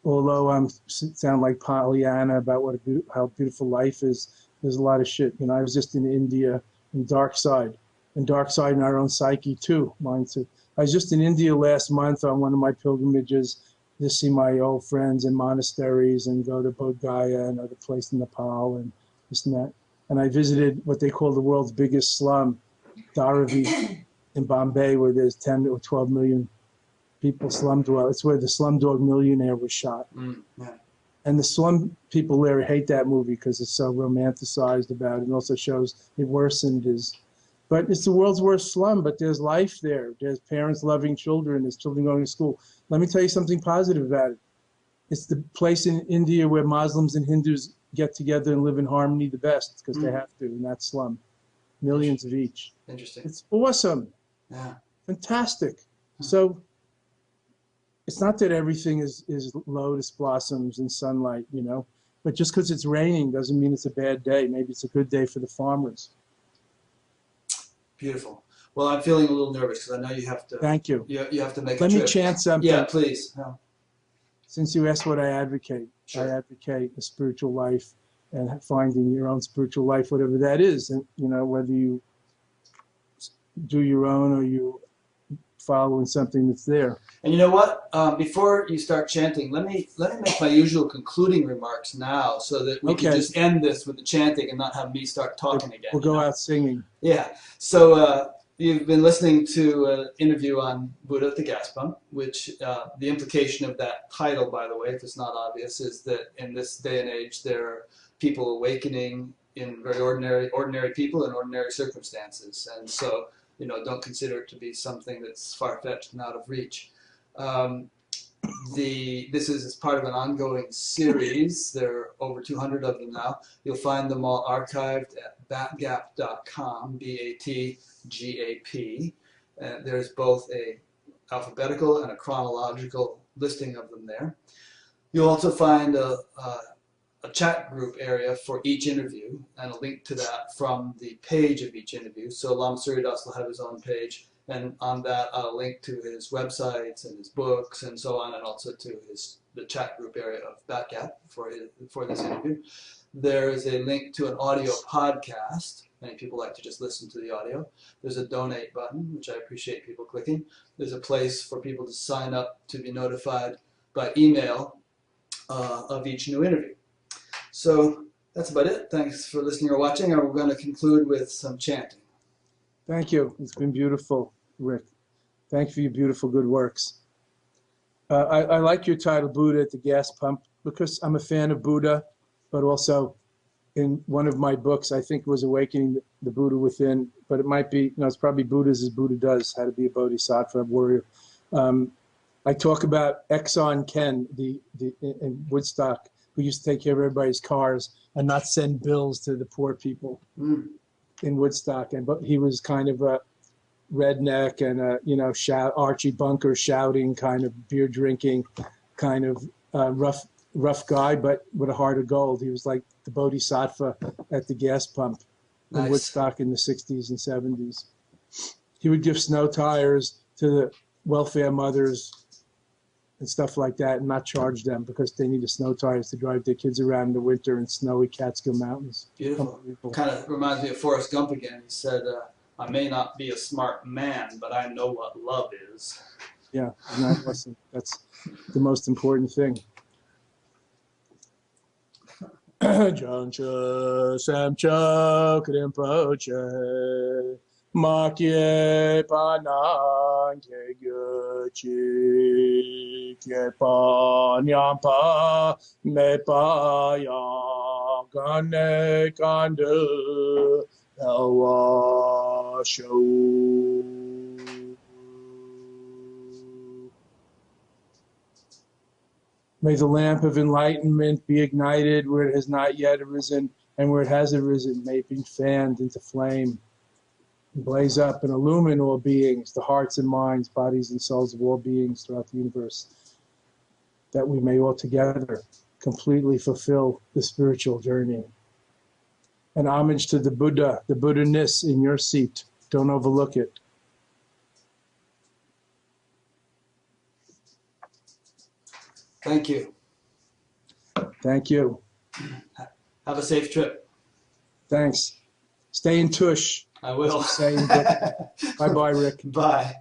Speaker 2: although I sound like Pollyanna about how beautiful life is, there's a lot of shit. I was just in India, in dark side in our own psyche too. Mine too. I was just in India last month on one of my pilgrimages to see my old friends in monasteries and go to Bodh Gaya and other place in Nepal and this and that. And I visited what they call the world's biggest slum, Dharavi, in Bombay, where there's 10 or 12 million people slum dwell. It's where the Slumdog Millionaire was shot.
Speaker 1: Yeah.
Speaker 2: And the slum people there hate that movie because it's so romanticized about it, and also shows it worsened his. But it's the world's worst slum, but there's life there. There's parents loving children. There's children going to school. Let me tell you something positive about it. It's the place in India where Muslims and Hindus get together and live in harmony the best because they have to in that slum. Millions of each.
Speaker 1: Interesting.
Speaker 2: It's awesome.
Speaker 1: Yeah.
Speaker 2: Fantastic. So it's not that everything is lotus blossoms and sunlight, but just because it's raining doesn't mean it's a bad day. Maybe it's a good day for the farmers.
Speaker 1: Beautiful. Well, I'm feeling a little nervous because I know you have to.
Speaker 2: Thank you.
Speaker 1: You have to make.
Speaker 2: Let me chant something.
Speaker 1: Yeah, please. Yeah.
Speaker 2: Since you asked what I advocate,
Speaker 1: Sure.
Speaker 2: I advocate a spiritual life and finding your own spiritual life, whatever that is, and whether you do your own or you following something that's there.
Speaker 1: And you know what? Before you start chanting, let me make my usual concluding remarks now, so that we can just end this with the chanting and not have me start talking again.
Speaker 2: We'll go out singing.
Speaker 1: Yeah. So you've been listening to an interview on Buddha at the gas pump, which the implication of that title, by the way, if it's not obvious, is that in this day and age there are people awakening in very ordinary people in ordinary circumstances, and so don't consider it to be something that's far-fetched and out of reach. This is as part of an ongoing series. There are over 200 of them now. You'll find them all archived at batgap.com, B-A-T-G-A-P. There's both a alphabetical and a chronological listing of them there. You'll also find a chat group area for each interview and a link to that from the page of each interview. So Lama Surya Das will have his own page, and on that I'll link to his websites and his books and so on, and also to the chat group area of Batgap for this interview. There is a link to an audio podcast. Many people like to just listen to the audio. There's a donate button, which I appreciate people clicking. There's a place for people to sign up to be notified by email of each new interview. So that's about it. Thanks for listening or watching, and we're going to conclude with some chanting.
Speaker 2: Thank you. It's been beautiful, Rick. Thank you for your beautiful good works. I like your title, Buddha at the gas pump, because I'm a fan of Buddha, but also in one of my books, I think it was Awakening the Buddha Within, but it might be, it's probably Buddha's as Buddha Does, How to Be a Bodhisattva Warrior. I talk about Exxon Ken, in Woodstock, who used to take care of everybody's cars and not send bills to the poor people in Woodstock. But he was kind of a redneck and Archie Bunker shouting, kind of beer drinking, kind of rough guy, but with a heart of gold. He was like the bodhisattva at the gas pump in Woodstock in the 60s and 70s. He would give snow tires to the welfare mothers and stuff like that, and not charge them because they needed snow tires to drive their kids around in the winter in snowy Catskill Mountains.
Speaker 1: Beautiful. Kind of reminds me of Forrest Gump again. He said, I may not be a smart man, but I know what love is.
Speaker 2: Yeah, listen, that's the most important thing. Jancha Samcha Krimpoche Makye Panang Keguchi Kepa Nyampa Mepa Ya Gane Kandu Elwa Show. May the lamp of enlightenment be ignited where it has not yet arisen, and where it has arisen, may it be fanned into flame, and blaze up and illumine all beings, the hearts and minds, bodies and souls of all beings throughout the universe, that we may all together completely fulfill the spiritual journey. And homage to the Buddha, the Buddha-ness in your seat. Don't overlook it.
Speaker 1: Thank you.
Speaker 2: Thank you.
Speaker 1: Have a safe trip.
Speaker 2: Thanks. Stay in tush.
Speaker 1: I will.
Speaker 2: Bye-bye, Rick.
Speaker 1: Bye.